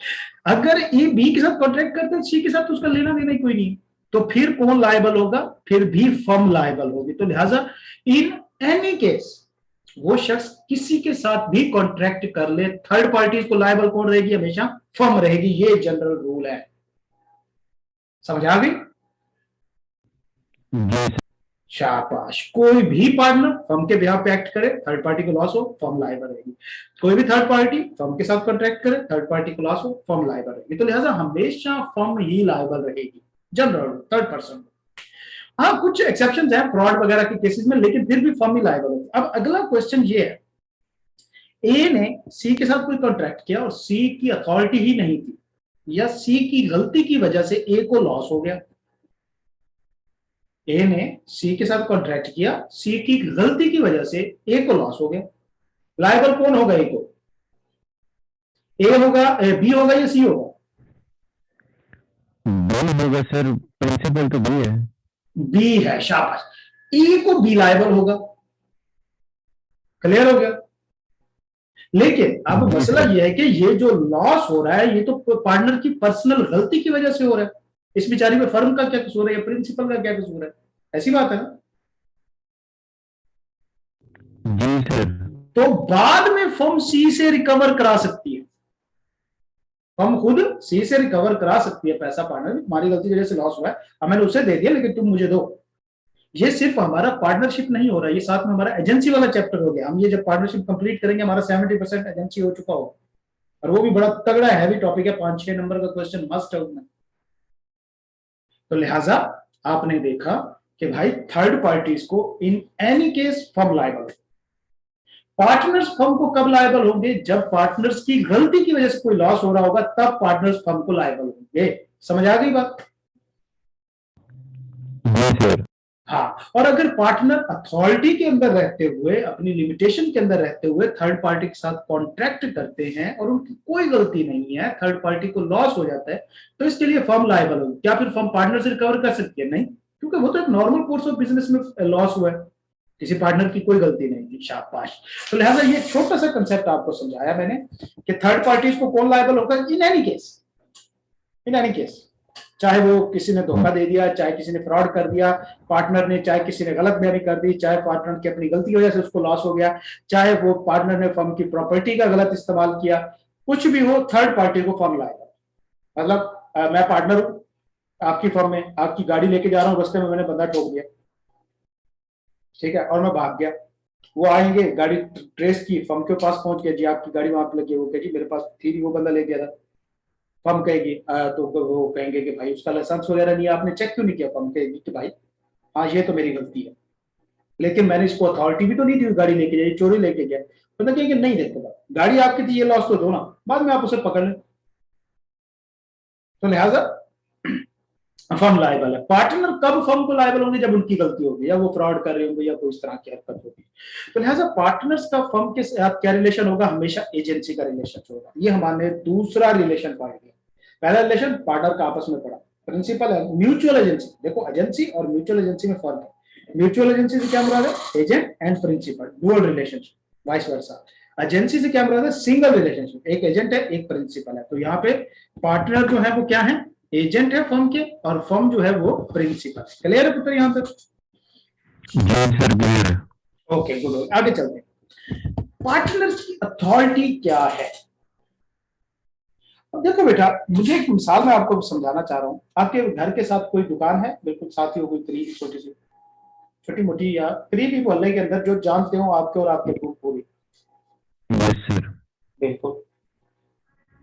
अगर ए बी के साथ कॉन्ट्रैक्ट करता है, सी के साथ तो उसका लेना देना ही कोई नहीं, तो फिर कौन लायबल होगा? फिर भी फर्म लायबल होगी। तो लिहाजा इन एनी केस वो शख्स किसी के साथ भी कॉन्ट्रैक्ट कर ले, थर्ड पार्टी को लायबल कौन रहेगी? हमेशा फर्म रहेगी। ये जनरल रूल है। समझ आ गई? जी सर। शाबाश। कोई भी पार्टनर फर्म के बिहाफ पे एक्ट करे, थर्ड पार्टी को लॉस हो, फर्म लायबल रहेगी। कोई भी थर्ड पार्टी फर्म के साथ कॉन्ट्रैक्ट करे, थर्ड पार्टी को लॉस हो, फर्म लायबल रहेगी। तो लिहाजा हमेशा फर्म ही लायबल रहेगी, जनरल थर्ड पर्सन। हाँ, कुछ एक्सेप्शन है फ्रॉड वगैरह के केसेस में, लेकिन फिर भी फर्म ही लायबल होती है। अब अगला क्वेश्चन ये है ए ने सी के साथ कोई कॉन्ट्रैक्ट किया और सी की अथॉरिटी ही नहीं थी, या सी की गलती की वजह से ए को लॉस हो गया। ए ने सी के साथ कॉन्ट्रैक्ट किया, सी की गलती की वजह से ए को लॉस हो गया। लायबल कौन होगा ए को? ए होगा, बी होगा या सी होगा? बी होगा सर, प्रिंसिपल तो बी है। बी है, शाबाश। ए को बी लायबल होगा। क्लियर हो गया? लेकिन अब जी मसला सर। यह है कि ये जो लॉस हो रहा है ये तो पार्टनर की पर्सनल गलती की वजह से हो रहा है। इस बेचारी में फर्म का क्या कसूर है या प्रिंसिपल का क्या कसूर है? ऐसी बात है ना। जी सर। तो बाद में फर्म सी से रिकवर करा सकती है, फर्म खुद सी से रिकवर करा सकती है पैसा, पार्टनर तुम्हारी गलती की वजह से लॉस हुआ है, अब मैंने उसे दे दिया लेकिन तुम मुझे दो। ये सिर्फ हमारा पार्टनरशिप नहीं हो रहा है, ये साथ में हमारा एजेंसी वाला चैप्टर हो गया। हम ये जब पार्टनरशिप कंप्लीट करेंगे हमारा 70% एजेंसी हो चुका होगा, और वो भी बड़ा तगड़ा हैवी टॉपिक है, 5-6 नंबर का क्वेश्चन मस्ट है उसमें। तो लिहाजा आपने देखा कि भाई थर्ड पार्टीज को in any case firm liable है। पार्टनर्स फर्म को कब लायबल होंगे? जब पार्टनर्स की गलती की वजह से कोई लॉस हो रहा होगा, तब पार्टनर्स फर्म को लायबल होंगे। समझ आ गई बात? जी सर। हाँ, और अगर पार्टनर अथॉरिटी के अंदर रहते हुए, अपनी लिमिटेशन के अंदर रहते हुए थर्ड पार्टी के साथ कॉन्ट्रैक्ट करते हैं और उनकी कोई गलती नहीं है, थर्ड पार्टी को लॉस हो जाता है, तो इसके लिए फर्म लायबल होगी। क्या फिर फर्म पार्टनर से रिकवर कर सकती है? नहीं, क्योंकि वो तो एक नॉर्मल कोर्स ऑफ बिजनेस में लॉस हुआ है, किसी पार्टनर की कोई गलती नहीं थी। शाबाश। तो लिहाजा ये छोटा सा कंसेप्ट आपको समझाया मैंने कि थर्ड पार्टीज को कौन लायबल होगा in any case. In any case, चाहे वो किसी ने धोखा दे दिया, चाहे किसी ने फ्रॉड कर दिया पार्टनर ने, चाहे किसी ने गलत बयानी कर दी, चाहे पार्टनर की अपनी गलती की वजह से उसको लॉस हो गया, चाहे वो पार्टनर ने फर्म की प्रॉपर्टी का गलत इस्तेमाल किया, कुछ भी हो, थर्ड पार्टी को फर्म लाएगा। मतलब मैं पार्टनर हूं आपकी फर्म में, आपकी गाड़ी लेके जा रहा हूं, रास्ते में मैंने बंदा ठोक दिया, ठीक है, और मैं भाग गया। वो आएंगे, गाड़ी ट्रेस की, फर्म के पास पहुंच गया, जी आपकी गाड़ी वहां पे लगी है, वो कहे जी मेरे पास थी नहीं, वो बंदा ले गया था। फर्म कहेगी तो वो कहेंगे कि भाई उसका लाइसेंस वगैरह नहीं है, आपने चेक क्यों नहीं किया? फर्म कहेगी कि भाई हाँ ये तो मेरी गलती है, लेकिन मैंने इसको अथॉरिटी भी तो नहीं दी गाड़ी लेके जाए, चोरी लेके गया। बंदा कहेंगे नहीं, देखो गाड़ी आपकी थी, ये लॉस तो दो ना, बाद में आप उसे पकड़ लें। तो लिहाजा फर्म लायबल है। पार्टनर कब फर्म को लायबल होंगे? जब उनकी गलती होगी, या वो फ्रॉड कर रहे होंगे, या कोई इस तरह की हरकत होगी। तो लिहाजा पार्टनर्स का फर्म के साथ क्या रिलेशन होगा? हमेशा एजेंसी का रिलेशन होगा। ये हमारे दूसरा रिलेशन पॉइंट है। पहला रिलेशन पार्टनर का आपस में पड़ा, प्रिंसिपल है। म्यूचुअल एजेंसी, देखो एजेंसी और म्यूचुअल एजेंसी में फर्क है। म्यूचुअल एजेंसी से क्या मुराद है? Agent and principal, dual relationship, vice versa. Agency से क्या मुराद है? सिंगल रिलेशनशिप, एक एजेंट है एक प्रिंसिपल है। तो यहाँ पे पार्टनर जो है वो क्या है? एजेंट है फर्म के, और फर्म जो है वो प्रिंसिपल। क्लियर है पुत्र यहाँ तक? जी सर, क्लियर। ओके गुड, आगे चलते हैं। पार्टनर की अथॉरिटी क्या है? अब देखो बेटा, मुझे एक मिसाल मैं आपको समझाना चाह रहा हूँ। आपके घर के साथ कोई दुकान है, बिल्कुल साथ ही हो, कोई करीब छोटी सी, छोटी मोटी या करीबी मोहल्ले के अंदर, जो जानते हो आपके और आपके ग्रुप को भी। Yes sir. बिल्कुल।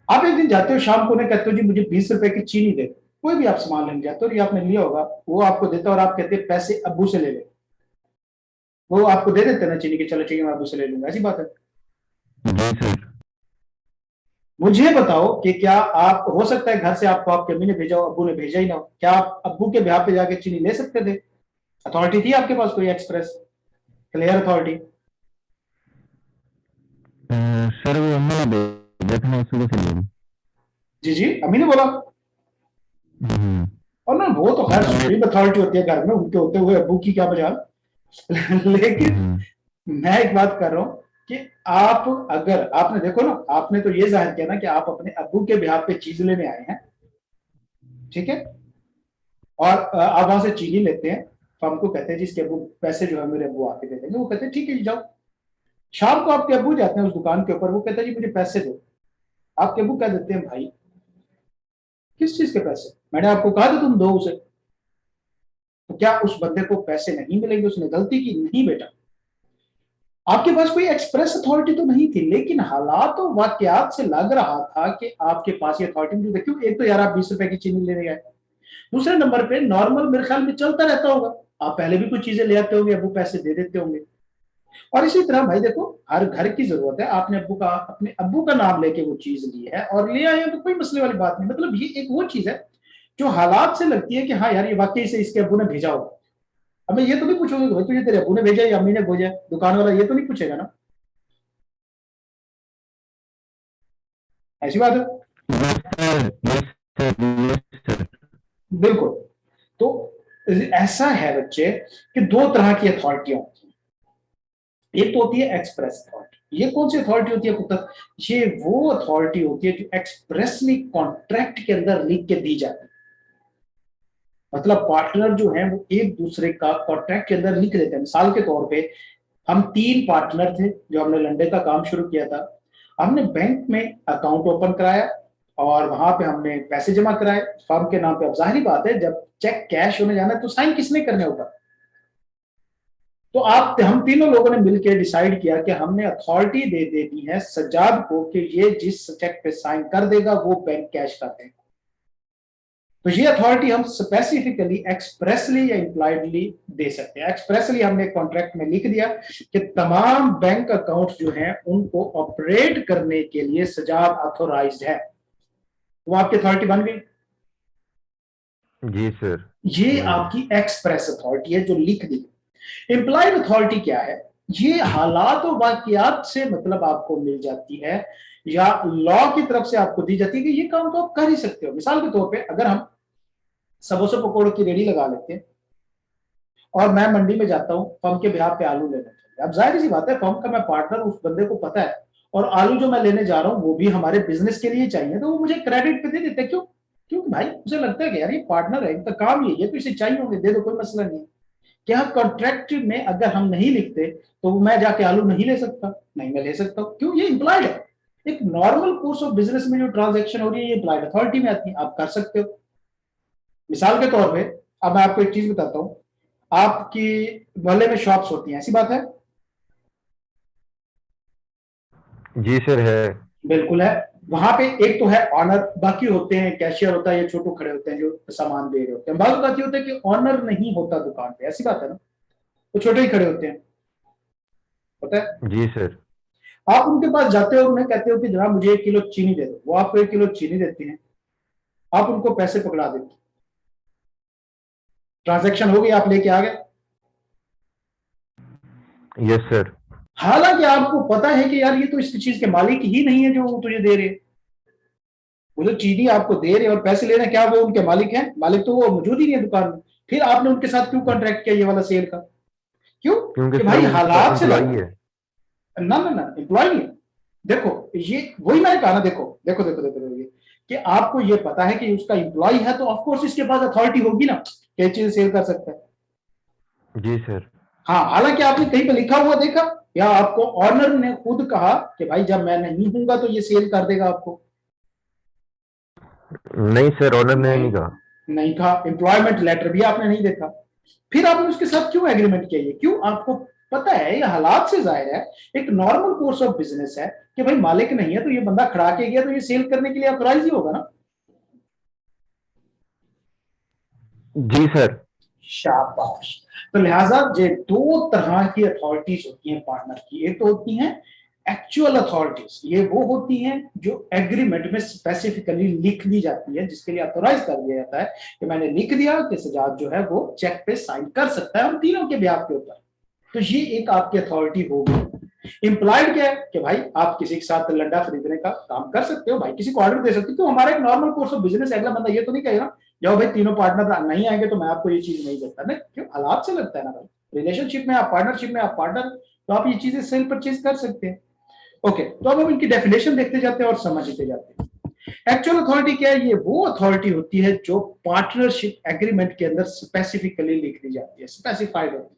आप एक दिन जाते हो, शाम को उन्हें कहते हो जी मुझे 20 रुपए की चीनी दे, कोई भी आप सामान लेने जाते हो, ये आपने लिया होगा, वो आपको देता है और आप कहते हैं पैसे अब्बू से ले ले। वो आपको दे देते ना चीनी की, चलो ठीक है मैं अब्बू से ले लूंगा, ऐसी बात है। जी सर। मुझे बताओ कि क्या आप, हो सकता है घर से आपको आपकी अम्मी ने भेजा हो, अब्बू ने भेजा ही ना हो, क्या आप अब्बू के ब्याह पे जाके चीनी ले सकते थे? अथॉरिटी थी आपके पास कोई एक्सप्रेस क्लियर अथॉरिटी? सर वो अम्मी ने भेजा था, मैं सुबह से ले ली। जी जी, अम्मी ने बोला। हम्म। और ना वो तो खैर सुप्रीम अथॉरिटी होती है घर में, उनके होते हुए अब्बू की क्या मजाल। लेकिन हम्म। मैं एक बात कर रहा हूं कि आप, अगर आपने देखो ना, आपने तो ये जाहिर किया ना कि आप अपने अब्बू के ब्याह पे चीज लेने आए हैं, ठीक है, और आप वहां से चीनी लेते हैं, तो हमको कहते हैं जी इसके अब्बू पैसे जो है मेरे अब्बू आके दे देंगे। वो कहते हैं ठीक है जी जाओ। शाम को आपके अब्बू जाते हैं उस दुकान के ऊपर, वो कहते हैं जी मुझे पैसे दो। आपके अब्बू कह देते हैं भाई किस चीज के पैसे? मैंने आपको कहा था तुम दो उसे। तो क्या उस बंदे को पैसे नहीं मिलेंगे? उसने गलती की? नहीं बेटा, आपके पास कोई एक्सप्रेस अथॉरिटी तो नहीं थी, लेकिन हालात और वाकयात से लग रहा था कि आपके पास ये अथॉरिटी नहीं। देखियो, एक तो यार आप 20 रुपए की चीनी लेने गए, दूसरे नंबर पे नॉर्मल मेरे ख्याल में चलता रहता होगा, आप पहले भी कुछ चीजें ले आते होंगे, अबू पैसे दे देते होंगे, और इसी तरह भाई देखो, हर घर की जरूरत है, आपने अपने अब्बू का नाम लेके वो चीज ली है और ले आए हैं, तो कोई मसले वाली बात नहीं। मतलब ये एक वो चीज है जो हालात से लगती है कि हाँ यार ये वाकई से इसके अब्बू ने भेजा होगा। अब मैं ये तो नहीं पूछूंगा कि भाई तुझे तेरे अब्बू ने भेजा या अम्मी ने भेजा, दुकान वाला ये तो नहीं पूछेगा ना, ऐसी बात है। Yes sir, yes sir, yes sir. बिल्कुल। तो ऐसा है बच्चे कि दो तरह की अथॉरिटियां होती हैं। एक तो होती है एक्सप्रेस अथॉरिटी। ये कौन सी अथॉरिटी होती है पुत्र? ये वो अथॉरिटी होती है जो एक्सप्रेसली कॉन्ट्रैक्ट के अंदर लिख के दी जाती है। मतलब पार्टनर जो है वो एक दूसरे का कॉन्ट्रैक्ट के अंदर लिख देते हैं। मिसाल के तौर पे हम तीन पार्टनर थे जो हमने लंडे का काम शुरू किया था। हमने बैंक में अकाउंट ओपन कराया और वहां पे हमने पैसे जमा कराए फर्म के नाम पे। अब जाहिर बात है जब चेक कैश होने जाना है तो साइन किसने करने होगा? तो आप हम तीनों लोगों ने मिलकर डिसाइड किया कि हमने अथॉरिटी दे देनी है सज्जाद को कि ये जिस चेक पे साइन कर देगा वो बैंक कैश कर देगा। तो ये अथॉरिटी हम स्पेसिफिकली एक्सप्रेसली या इंप्लाइडली दे सकते हैं। एक्सप्रेसली हमने कॉन्ट्रैक्ट में लिख दिया कि तमाम बैंक अकाउंट जो हैं उनको ऑपरेट करने के लिए सजाद ऑथोराइज्ड है। वो आपकी अथॉरिटी बन गई। जी सर। ये आपकी एक्सप्रेस अथॉरिटी है जो लिख दी। इंप्लाइड अथॉरिटी क्या है? ये हालात और वाकयात से मतलब आपको मिल जाती है या लॉ की तरफ से आपको दी जाती है कि ये काम तो आप कर ही सकते हो। मिसाल के तौर पे अगर हम समोसे पकौड़ों की रेडी लगा लेते हैं और मैं मंडी में जाता हूं फर्म के बिहाफ पे आलू लेने के लिए। अब जाहिर सी बात है फर्म का मैं पार्टनर, उस बंदे को पता है और आलू जो मैं लेने जा रहा हूं वो भी हमारे बिजनेस के लिए चाहिए, तो वो मुझे क्रेडिट पे दे देते हैं। क्यों? क्योंकि भाई उसे लगता है कि यार ये पार्टनर है, इनका काम ये है तो इसे चाहिए होंगे, दे दो, कोई मसला नहीं है। क्या कॉन्ट्रैक्ट में अगर हम नहीं लिखते तो मैं जाके आलू नहीं ले सकता? नहीं, मैं ले सकता हूं। क्यों? ये इंप्लाइड है। एक नॉर्मल कोर्स ऑफ बिजनेस में जो ट्रांजेक्शन हो रही है ये इंप्लाइड अथॉरिटी में आती है, आप कर सकते हो। मिसाल के तौर पे अब मैं आपको एक चीज बताता हूं। आपकी मोहल्ले में शॉप्स होती हैं, ऐसी बात है? जी सर है। बिल्कुल है। वहां पे एक तो है ऑनर, बाकी होते हैं कैशियर होता है, ये छोटू खड़े होते हैं जो सामान दे रहे होते हैं। बात बात होता है कि ऑनर नहीं होता दुकान पे, ऐसी बात है ना, वो छोटे ही खड़े होते हैं, होता है। जी सर। आप उनके पास जाते हो और उन्हें कहते हो कि जनाब मुझे 1 किलो चीनी दे दो, वो आपको 1 किलो चीनी देते हैं, आप उनको पैसे पकड़ा देते हो, ट्रांजेक्शन हो गई, आप लेके आ गए। Yes sir. हालांकि आपको पता है कि यार ये तो इस चीज के मालिक ही नहीं है जो तुझे दे रहे हैं। वो जो चीनी आपको दे रहे हैं और पैसे ले रहे हैं, क्या वो उनके मालिक हैं? मालिक तो वो मौजूद ही नहीं है दुकान में। फिर आपने उनके साथ क्यों कॉन्ट्रैक्ट किया ये वाला सेल का? क्यों? क्योंकि कि सर भाई वो उसका हालात से एम्प्लॉई लगता है। है। ना ना ना, एम्प्लॉय नहीं है। देखो ये वही मैंने कहा ना, देखो देखो देखो देखो, देखो ये कि आपको ये पता है कि उसका एम्प्लॉय है तो ऑफकोर्स इसके पास अथॉरिटी होगी ना कि चीज सेल कर सकता है। जी सर। हाँ, हालांकि आपने कहीं पे लिखा हुआ देखा या आपको ऑनर ने खुद कहा कि भाई जब मैं नहीं हूंगा तो ये सेल कर देगा आपको? नहीं सर, ऑनर ने नहीं, नहीं कहा। नहीं कहा। एम्प्लॉयमेंट लेटर भी आपने नहीं देखा। फिर आपने उसके साथ क्यों एग्रीमेंट किया? ये क्यों? आपको पता है ये हालात से जाहिर है, एक नॉर्मल कोर्स ऑफ बिजनेस है कि भाई मालिक नहीं है तो ये बंदा खड़ा के गया तो ये सेल करने के लिए ऑथराइज ही होगा ना। जी सर। शाबाश। तो लिहाजा ये दो तरह की अथॉरिटीज होती हैं पार्टनर की। एक तो होती हैं एक्चुअल अथॉरिटीज, ये वो होती हैं जो एग्रीमेंट में स्पेसिफिकली लिख दी जाती है, जिसके लिए अथोराइज कर दिया जाता है कि मैंने लिख दिया कि सजाद जो है वो चेक पे साइन कर सकता है हम तीनों के ब्याह के ऊपर। तो ये एक आपकी अथॉरिटी होगी। इंप्लाइड क्या है कि भाई आप किसी के साथ लंडा खरीदने का काम कर सकते हो, भाई किसी को ऑर्डर दे सकते हो, तो हमारा एक नॉर्मल कोर्स ऑफ बिजनेस है। अगला बंदा ये तो नहीं कहेगा जाओ भाई तीनों पार्टनर नहीं आएंगे तो मैं आपको ये चीज नहीं देता। नहीं, क्यों? हालात से लगता है ना भाई। रिलेशनशिप में आप पार्टनरशिप में आप पार्टनर, तो आप ये चीजें सेल परचेज कर सकते हैं। ओके, तो अब हम इनकी डेफिनेशन देखते जाते हैं और समझते जाते हैं। एक्चुअल अथॉरिटी क्या है? ये वो अथॉरिटी होती है जो पार्टनरशिप एग्रीमेंट के अंदर स्पेसिफिकली लिख दी जाती है, स्पेसिफाइड होती है।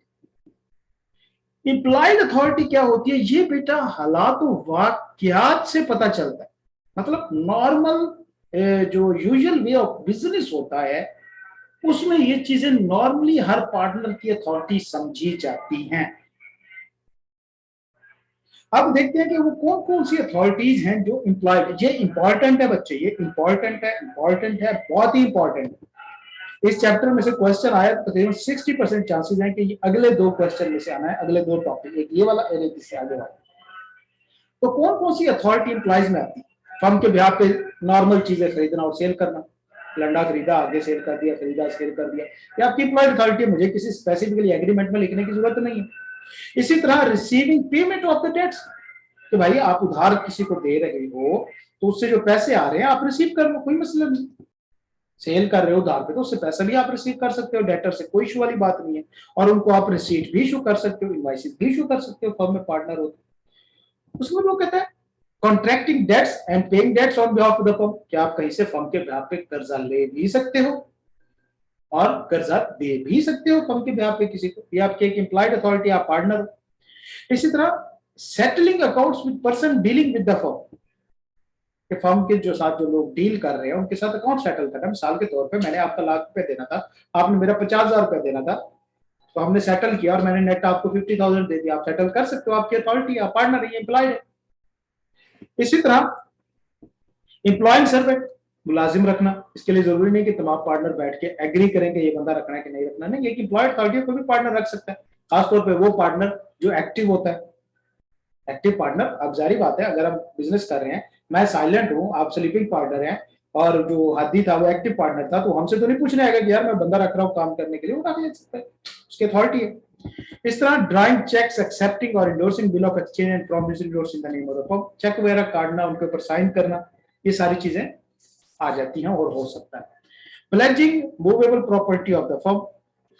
इंप्लाइड अथॉरिटी क्या होती है? ये बेटा हालात वाकयात से पता चलता है। मतलब नॉर्मल जो यूजुअल वे ऑफ बिजनेस होता है उसमें ये चीजें नॉर्मली हर पार्टनर की अथॉरिटी समझी जाती हैं। अब देखते हैं कि वो कौन कौन सी अथॉरिटीज हैं जो इंप्लॉयड। ये इंपॉर्टेंट है बच्चे, ये इंपॉर्टेंट है, इंपॉर्टेंट है, बहुत ही इंपॉर्टेंट है। इस चैप्टर में से क्वेश्चन आया तो तकरीबन 60% चांसेस हैं कि ये अगले 2 क्वेश्चन में से आना है, अगले 2 टॉपिक, एक ये वाला और एक इससे आगे वाला। तो कौन कौन सी अथॉरिटी इंप्लाइज में आती है? फर्म के बिहाफ पे नॉर्मल चीजें खरीदना और सेल करना, लंडा खरीदा आगे सेल कर दिया, खरीदा सेल कर दिया, ये आपकी इंप्लॉयड अथॉरिटी है, मुझे किसी स्पेसिफिकली एग्रीमेंट में लिखने की जरूरत नहीं है। इसी तरह receiving payment of the debts, कि भाई आप उधार किसी को दे रहे हो तो उससे जो पैसे आ रहे हैं आप रिसीव कर लो, कोई मसला नहीं। सेल कर रहे हो उधार पे तो उससे पैसा भी आप रिसीव कर सकते हो, डेटर से कोई इशू वाली बात नहीं है। और उनको आप रिसीट भी इशू कर सकते हो, इनवॉइसेस भी इशू कर सकते हो, फर्म में पार्टनर हो तो। उसमें लोग कहते हैं contracting debts and paying debts on behalf of the firm, क्या आप कहीं से फर्म के बिहाफ पे कर्जा ले भी सकते हो और कर्जा दे भी सकते हो फर्म के बिहाफ पे किसी को, ये आपकी एक इंप्लॉयड अथॉरिटी, आप पार्टनर हो। इसी तरह settling accounts with person dealing with the firm, कि फर्म के जो साथ जो लोग डील कर रहे हैं उनके साथ अकाउंट सेटल करना। मिसाल के तौर पे मैंने आपका ₹1,00,000 देना था, आपने मेरा ₹50,000 देना था, तो हमने सेटल किया और मैंने नेट आपको 50,000 दे दिया, आप सेटल कर सकते हो, आपकी अथॉरिटी, आप पार्टनर है, एम्प्लॉयड है। इसी तरह एम्प्लॉइंग सर्वेंट, मुलाजिम रखना, इसके लिए जरूरी नहीं कि तमाम पार्टनर बैठ के एग्री करें कि ये बंदा रखना है कि नहीं रखना, नहीं, एक एम्प्लॉयड अथॉरिटी कोई भी पार्टनर रख सकता है, खासतौर पर वो पार्टनर जो एक्टिव होता है। एक्टिव पार्टनर, अब जारी बात है अगर हम बिजनेस कर रहे हैं, मैं साइलेंट हूं, आप स्लीपिंग पार्टनर हैं, और जो हादी था वो एक्टिव पार्टनर था, तो हमसे तो नहीं पूछने आएगा कि यार मैं बंदा रख रहा हूं काम करने के लिए, वो रख ले सकता है, उसकी अथॉरिटी है। इस तरह ड्राइंग चेक्स, एक्सेप्टिंग और endorsing bill of exchange and promise endorsing the name of the firm, cheque वगैरह काटना, उनके ऊपर साइन करना, ये सारी चीजें आ जाती हैं और हो सकता है। Pledging movable property of the firm,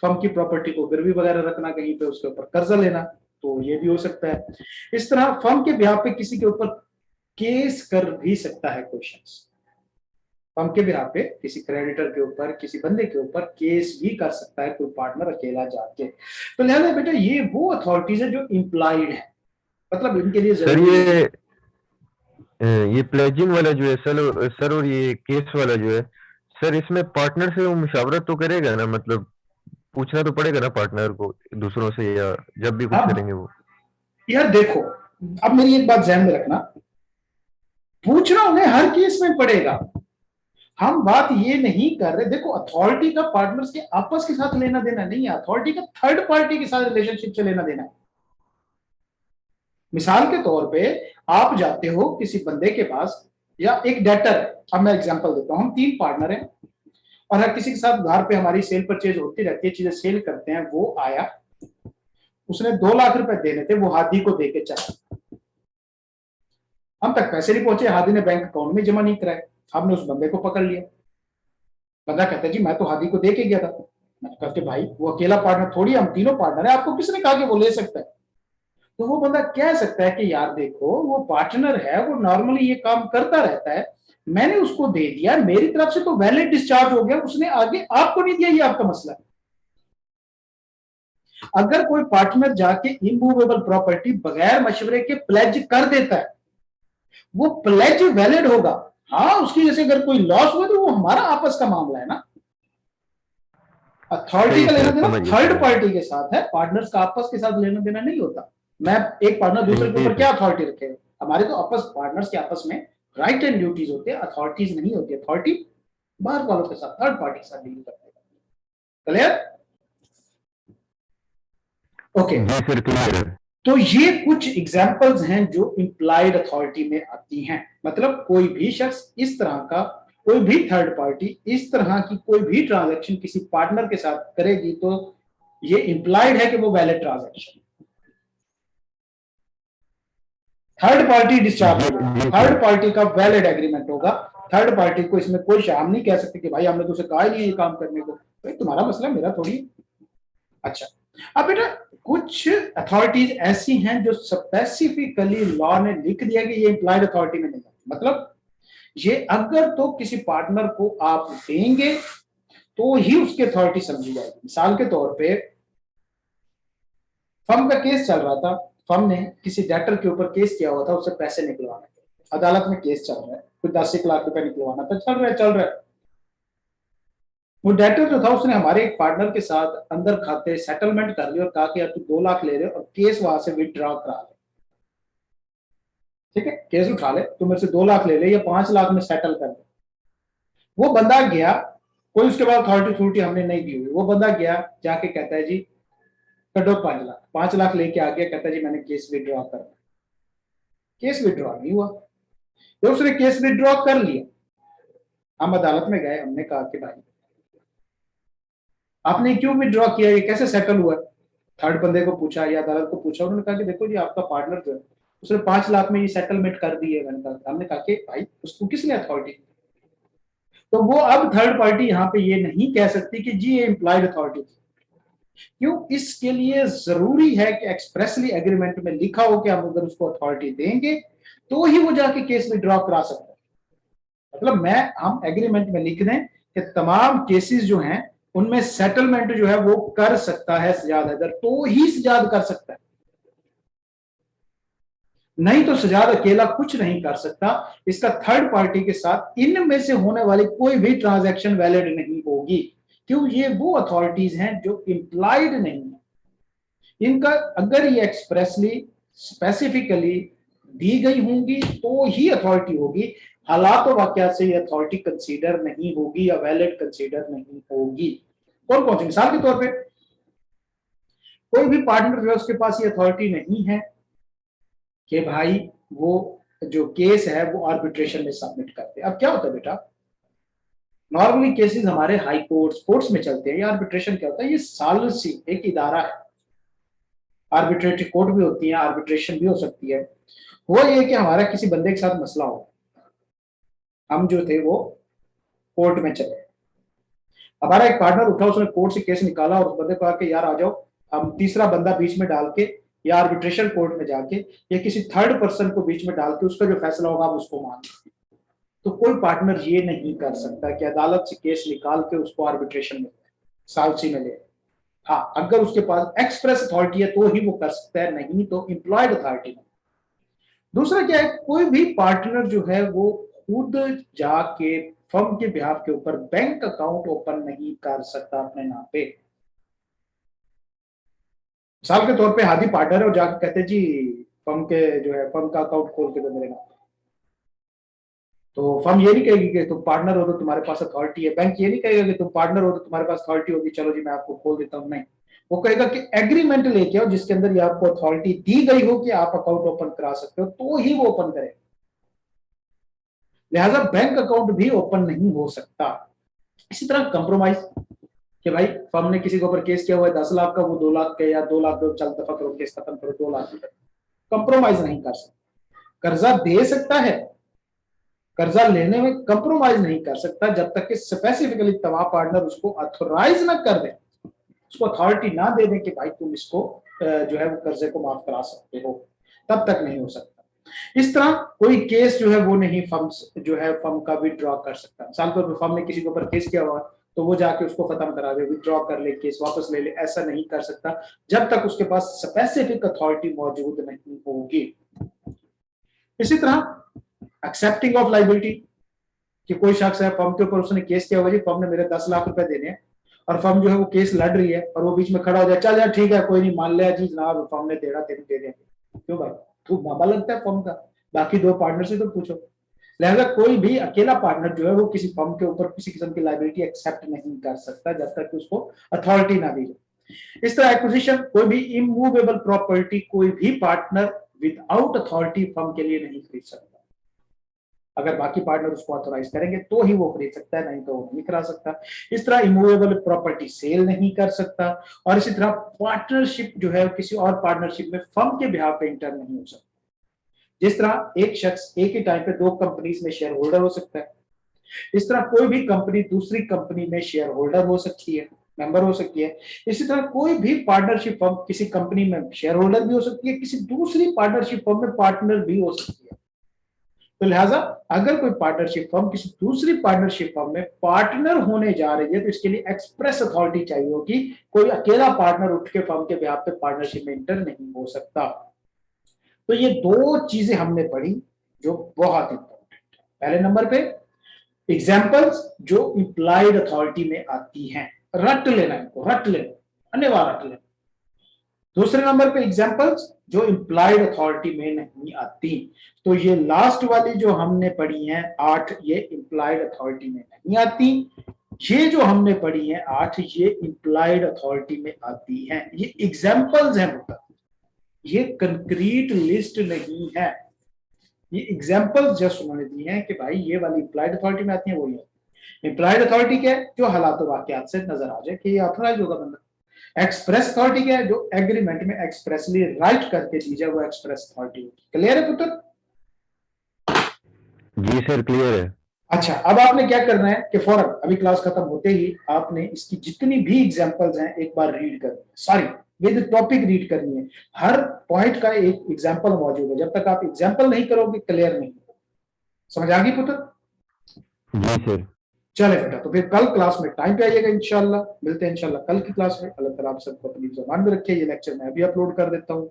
firm की प्रॉपर्टी को गिरवी वगैरह रखना कहीं पे, उसके ऊपर कर्जा लेना, तो ये भी हो सकता है। इस तरह फर्म के बिहाफ पे किसी के ऊपर केस कर भी सकता है कोई शख्स, फर्म के बिहाफ पे किसी क्रेडिटर के ऊपर, किसी बंदे के ऊपर केस भी कर सकता है कोई पार्टनर अकेला जाके। तो लिहाजा बेटा ये वो अथॉरिटीज है जो इम्प्लाइड है, मतलब इनके लिए सर ये प्लेजिंग वाला जो है सर और ये केस वाला जो है सर, इसमें पार्टनर से वो मुशावरत तो करेगा ना, मतलब पूछना तो पड़ेगा ना पार्टनर को दूसरों से, या जब भी कुछ करेंगे वो। यार देखो, अब मेरी एक बात ध्यान में रखना, पूछना उन्हें हर केस में पड़ेगा, हम बात ये नहीं कर रहे। देखो अथॉरिटी का पार्टनर्स के आपस के साथ लेना देना नहीं है, अथॉरिटी का थर्ड पार्टी के साथ रिलेशनशिप से लेना देना है। मिसाल के तौर पे आप जाते हो किसी बंदे के पास, या एक डेटर है, अब मैं एग्जांपल देता हूं, हम 3 पार्टनर हैं और हर किसी के साथ घर पे हमारी सेल परचेज होती रहती है, चीजें सेल करते हैं। वो आया, उसने ₹2,00,000 देने थे, वो हादी को देके चला, हम तक पैसे नहीं पहुंचे, हादी ने बैंक अकाउंट में जमा नहीं कराए, हमने उस बंदे को पकड़ लिया। बंदा कहता है जी मैं तो हादी को दे के गया था। मैंने कहा कि भाई वो अकेला पार्टनर थोड़ी, हम तीनों पार्टनर है, आपको किसने कहा कि वो ले सकता है? तो वो बंदा कह सकता है कि यार देखो वो पार्टनर है, वो नॉर्मली ये काम करता रहता है, मैंने उसको दे दिया, मेरी तरफ से तो वैलिड डिस्चार्ज हो गया, उसने आगे आपको नहीं दिया, ये आपका मसला है। अगर कोई पार्टनर जाके इमूवेबल प्रॉपर्टी बगैर मशवरे के प्लेज कर देता है, वो प्लेज वैलिड होगा। हाँ, उसकी जैसे अगर कोई लॉस हुआ तो वो हमारा आपस का मामला है ना, अथॉरिटी का लेना देना थर्ड पार्टी के साथ है, पार्टनर्स का आपस के साथ लेना देना नहीं होता। मैं एक पार्टनर दूसरे के ऊपर क्या अथॉरिटी रखेगा? हमारे तो आपस पार्टनर्स के आपस में राइट एंड ड्यूटीज होते हैं, अथॉरिटीज नहीं होती। अथॉरिटी बाहर वालों के साथ, थर्ड पार्टी के साथ डील करते हैं। क्लियर? ओके, तो ये कुछ एग्जांपल्स हैं जो इंप्लाइड अथॉरिटी में आती हैं। मतलब कोई भी शख्स इस तरह का, कोई भी थर्ड पार्टी इस तरह की कोई भी ट्रांजैक्शन किसी पार्टनर के साथ करेगी तो ये इंप्लाइड है कि वो valid transaction. Third party discharge होगा, थर्ड पार्टी का वैलिड एग्रीमेंट होगा, थर्ड पार्टी को इसमें कोई शाम नहीं कह सकते कि भाई हमने तुझसे कहा ही नहीं ये काम करने को, भाई तुम्हारा मसला मेरा थोड़ी। अच्छा, अब बेटा कुछ अथॉरिटीज ऐसी हैं जो स्पेसिफिकली लॉ ने लिख दिया कि ये इंप्लाइड अथॉरिटी में नहीं है। मतलब ये अगर तो किसी पार्टनर को आप देंगे तो ही उसकी अथॉरिटी समझी जाएगी। मिसाल के तौर पे फर्म का केस चल रहा था, फर्म ने किसी डेटर के ऊपर केस किया हुआ था, उससे पैसे निकलवाने थे, अदालत में केस चल रहा है, कोई 10 लाख रुपए निकलवाना था, चल रहा है। वो डेटर जो था उसने हमारे एक पार्टनर के साथ अंदर खाते सेटलमेंट कर लिया और कहा कि यार तू 2 लाख ले रहे और केस वहां से विथड्रॉ करा ले, ठीक है, केस उठा ले, तू मेरे से 2 लाख ले ले या 5 लाख में सेटल कर ले। वो बंदा गया, कोई उसके बाद अथॉरिटी हमने नहीं दी हुई, वो बंदा गया जाके कहता है जी कटो 5 लाख, 5 लाख लेके आ गया, कहता है जी मैंने केस विड्रॉ करना। केस विड्रॉ नहीं हुआ, तो उसने केस विड्रॉ कर लिया, हम अदालत में गए, हमने कहा कि भाई आपने क्यों विड्रॉ किया, ये कैसे सेटल हुआ। थर्ड बंदे को पूछा या अदालत को पूछा, उन्होंने कहा कि देखो जी आपका पार्टनर जो है उसने 5 लाख में ये सेटलमेंट कर दी है। हमने कहा कि भाई उसको किसने अथॉरिटी, तो वो अब थर्ड पार्टी यहाँ पे ये नहीं कह सकती कि जी ये इंप्लाइड अथॉरिटी थी। क्यों, इसके लिए जरूरी है कि एक्सप्रेसली एग्रीमेंट में लिखा हो कि हम अगर उसको अथॉरिटी देंगे तो ही वो जाके केस विड्रॉ करा सकता है। मतलब हम एग्रीमेंट में लिख दें कि तमाम केसेस जो हैं उनमें सेटलमेंट जो है वो कर सकता है सजाद हैदर, तो ही सजाद कर सकता है, नहीं तो सजाद अकेला कुछ नहीं कर सकता। इसका थर्ड पार्टी के साथ इनमें से होने वाली कोई भी ट्रांजैक्शन वैलिड नहीं होगी। क्यों, ये वो अथॉरिटीज हैं जो इंप्लाइड नहीं है, इनका अगर ये एक्सप्रेसली स्पेसिफिकली दी गई होंगी तो ही अथॉरिटी होगी, हालात और वाकयात से ये अथॉरिटी कंसीडर नहीं होगी या वैलिड कंसीडर नहीं होगी। और कौन सी, मिसाल के तौर पे कोई भी पार्टनर जो है उसके पास ये अथॉरिटी नहीं है कि भाई वो जो केस है वो आर्बिट्रेशन में सबमिट करते। अब क्या होता है बेटा, नॉर्मली केसेस हमारे हाई कोर्ट्स में चलते हैं। ये आर्बिट्रेशन क्या होता है, ये सालिसी एक इदारा है, आर्बिट्रेटरी कोर्ट भी होती है, आर्बिट्रेशन भी हो सकती है। वो ये कि हमारा किसी बंदे के साथ मसला हो, हम जो थे वो कोर्ट में चले, हमारा एक पार्टनर उठा, उसने कोर्ट से केस निकाला और उस बंदे को कहा कि यार आ जाओ, हम तीसरा बंदा बीच में डाल के या आर्बिट्रेशन कोर्ट में जाके या किसी थर्ड पर्सन को बीच में डाल के उसका जो फैसला होगा आप उसको मान। तो कोई पार्टनर ये नहीं कर सकता कि अदालत से केस निकाल के उसको आर्बिट्रेशन में सालसी में ले। हाँ, अगर उसके पास एक्सप्रेस अथॉरिटी है तो ही वो कर सकता है, नहीं तो इंप्लॉयड अथॉरिटी नहीं। दूसरा क्या है, कोई भी पार्टनर जो है वो खुद जाके फर्म के बिहाफ के ऊपर बैंक अकाउंट ओपन नहीं कर सकता अपने नाम पे। मिसाल के तौर पे हादी पार्टनर है और जाके कहते जी फर्म के जो है फर्म का अकाउंट खोल के दो मेरे नाम पे, तो फर्म ये नहीं कहेगी कि तुम पार्टनर हो तो तुम्हारे पास अथॉरिटी है, बैंक ये नहीं कहेगा कि तुम पार्टनर हो तो तुम्हारे पास अथॉरिटी होगी, चलो जी मैं आपको खोल देता हूं। नहीं, वो कहेगा कि एग्रीमेंट लेके आओ जिसके अंदर ये आपको अथॉरिटी दी गई हो कि आप अकाउंट ओपन करा सकते हो, तो ही वो ओपन करे। लिहाजा बैंक अकाउंट भी ओपन नहीं हो सकता। इसी तरह कंप्रोमाइज, कि भाई फर्म ने किसी के ऊपर केस किया हुआ है 10 लाख का, वो 2 लाख का या 2 लाख दो, चल दफा करो केस खत्म करो, 2 लाख रुपए, कंप्रोमाइज नहीं कर सकता। कर्जा दे सकता है, कर्जा लेने में कंप्रोमाइज नहीं कर सकता जब तक कि स्पेसिफिकली तमाम पार्टनर उसको अथोराइज ना कर दे, उसको अथॉरिटी ना दे दें कि भाई तुम इसको जो है वो कर्जे को माफ करा सकते हो, तब तक नहीं हो सकता। इस तरह कोई केस जो है वो नहीं फर्म जो है फर्म का विड्रॉ कर सकता। मिसाल के तौर पर फर्म ने किसी के ऊपर केस किया हुआ तो वो जाके उसको खत्म करा दे, विड्रॉ कर ले, केस वापस ले ले, ऐसा नहीं कर सकता जब तक उसके पास स्पेसिफिक अथॉरिटी मौजूद नहीं होगी। इसी तरह एक्सेप्टिंग ऑफ लाइबिलिटी, कि कोई शख्स है फर्म के ऊपर उसने केस किया हुआ जी फर्म ने मेरे 10 लाख रुपए देने हैं, और फर्म जो है वो केस लड़ रही है और वो बीच में खड़ा हो जाए, चल यार ठीक है कोई नहीं मान लिया जी जनाब फर्म ने देना तेरे दे देंगे। क्यों भाई, तू मामा लगता है फर्म का, बाकी 2 पार्टनर से तो पूछो। लिहाजा कोई भी अकेला पार्टनर जो है वो किसी फर्म के ऊपर किसी किस्म की लाइबिलिटी एक्सेप्ट नहीं कर सकता जब तक उसको अथॉरिटी ना दी जाए। इस तरह एक्विजिशन, कोई भी इमूवेबल प्रॉपर्टी कोई भी पार्टनर विदाउट अथॉरिटी फर्म के लिए नहीं खरीद सकता। अगर बाकी पार्टनर उसको ऑथोराइज करेंगे तो ही वो खरीद सकता है, नहीं तो वो नहीं करा सकता। इस तरह इमूवेबल प्रॉपर्टी सेल नहीं कर सकता, और इसी तरह पार्टनरशिप जो है किसी और पार्टनरशिप में फर्म के बिहाफ पे इंटर नहीं हो सकता। जिस तरह एक शख्स एक ही टाइम पे 2 कंपनीज में शेयर होल्डर हो सकता है, इस तरह कोई भी कंपनी दूसरी कंपनी में शेयर होल्डर हो सकती है, मेंबर हो सकती है। इसी तरह कोई भी पार्टनरशिप फर्म किसी कंपनी में शेयर होल्डर भी हो सकती है, किसी दूसरी पार्टनरशिप फर्म में पार्टनर भी हो सकती है। तो लिहाजा अगर कोई पार्टनरशिप फर्म किसी दूसरी पार्टनरशिप फर्म में पार्टनर होने जा रही है तो इसके लिए एक्सप्रेस अथॉरिटी चाहिए होगी, कोई अकेला पार्टनर उठ के फर्म के बिहाफ पे पार्टनरशिप में इंटर नहीं हो सकता। तो ये 2 चीजें हमने पढ़ी जो बहुत इंपॉर्टेंट है। पहले नंबर पे एग्जाम्पल्स जो इंप्लाइड अथॉरिटी में आती हैं, रट लेना, इनको रट लेना, अन्यवार रट लेना। दूसरे नंबर पे एग्जाम्पल्स जो इंप्लाइड अथॉरिटी में नहीं आती। तो ये लास्ट वाली जो हमने पढ़ी हैं 8, ये इंप्लाइड अथॉरिटी में नहीं आती। ये जो हमने पढ़ी है 8, ये इंप्लाइड अथॉरिटी में आती हैं, ये एग्जाम्पल्स हैं बेटा, ये कंक्रीट लिस्ट नहीं है, ये एग्जाम्पल्स जस्ट उन्होंने दी हैं कि भाई ये वाली इंप्लाइड अथॉरिटी में आती है, वो ये इंप्लाइड अथॉरिटी क्या है, जो हालात वाकयात से नजर आ जाए कि ये ऑथराइज होगा बंदा। एक्सप्रेस अथॉरिटी क्या है, जो एग्रीमेंट में एक्सप्रेसली राइट करके दी जाए, वो एक्सप्रेस अथॉरिटी होती है। क्लियर है पुत्र? जी सर क्लियर है। अच्छा, अब आपने क्या करना है कि फौरन अभी क्लास खत्म होते ही आपने इसकी जितनी भी एग्जांपल्स हैं एक बार रीड करनी है, सारी विद टॉपिक रीड करनी है, हर पॉइंट का एक एग्जांपल मौजूद है, जब तक आप एग्जांपल नहीं करोगे क्लियर नहीं होगा। समझ आ गई पुत्र? जी सर। चले बेटा, तो फिर कल क्लास में टाइम पे आइएगा, इंशाल्लाह मिलते हैं इंशाल्लाह कल की क्लास में। अल्लाह ताला आप सबको अपनी ज़बान में रखे। ये लेक्चर मैं अभी अपलोड कर देता हूँ।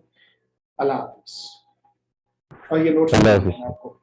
अल्लाह हाफिज। और ये नोट्स अल्लाह हाफिज। आपको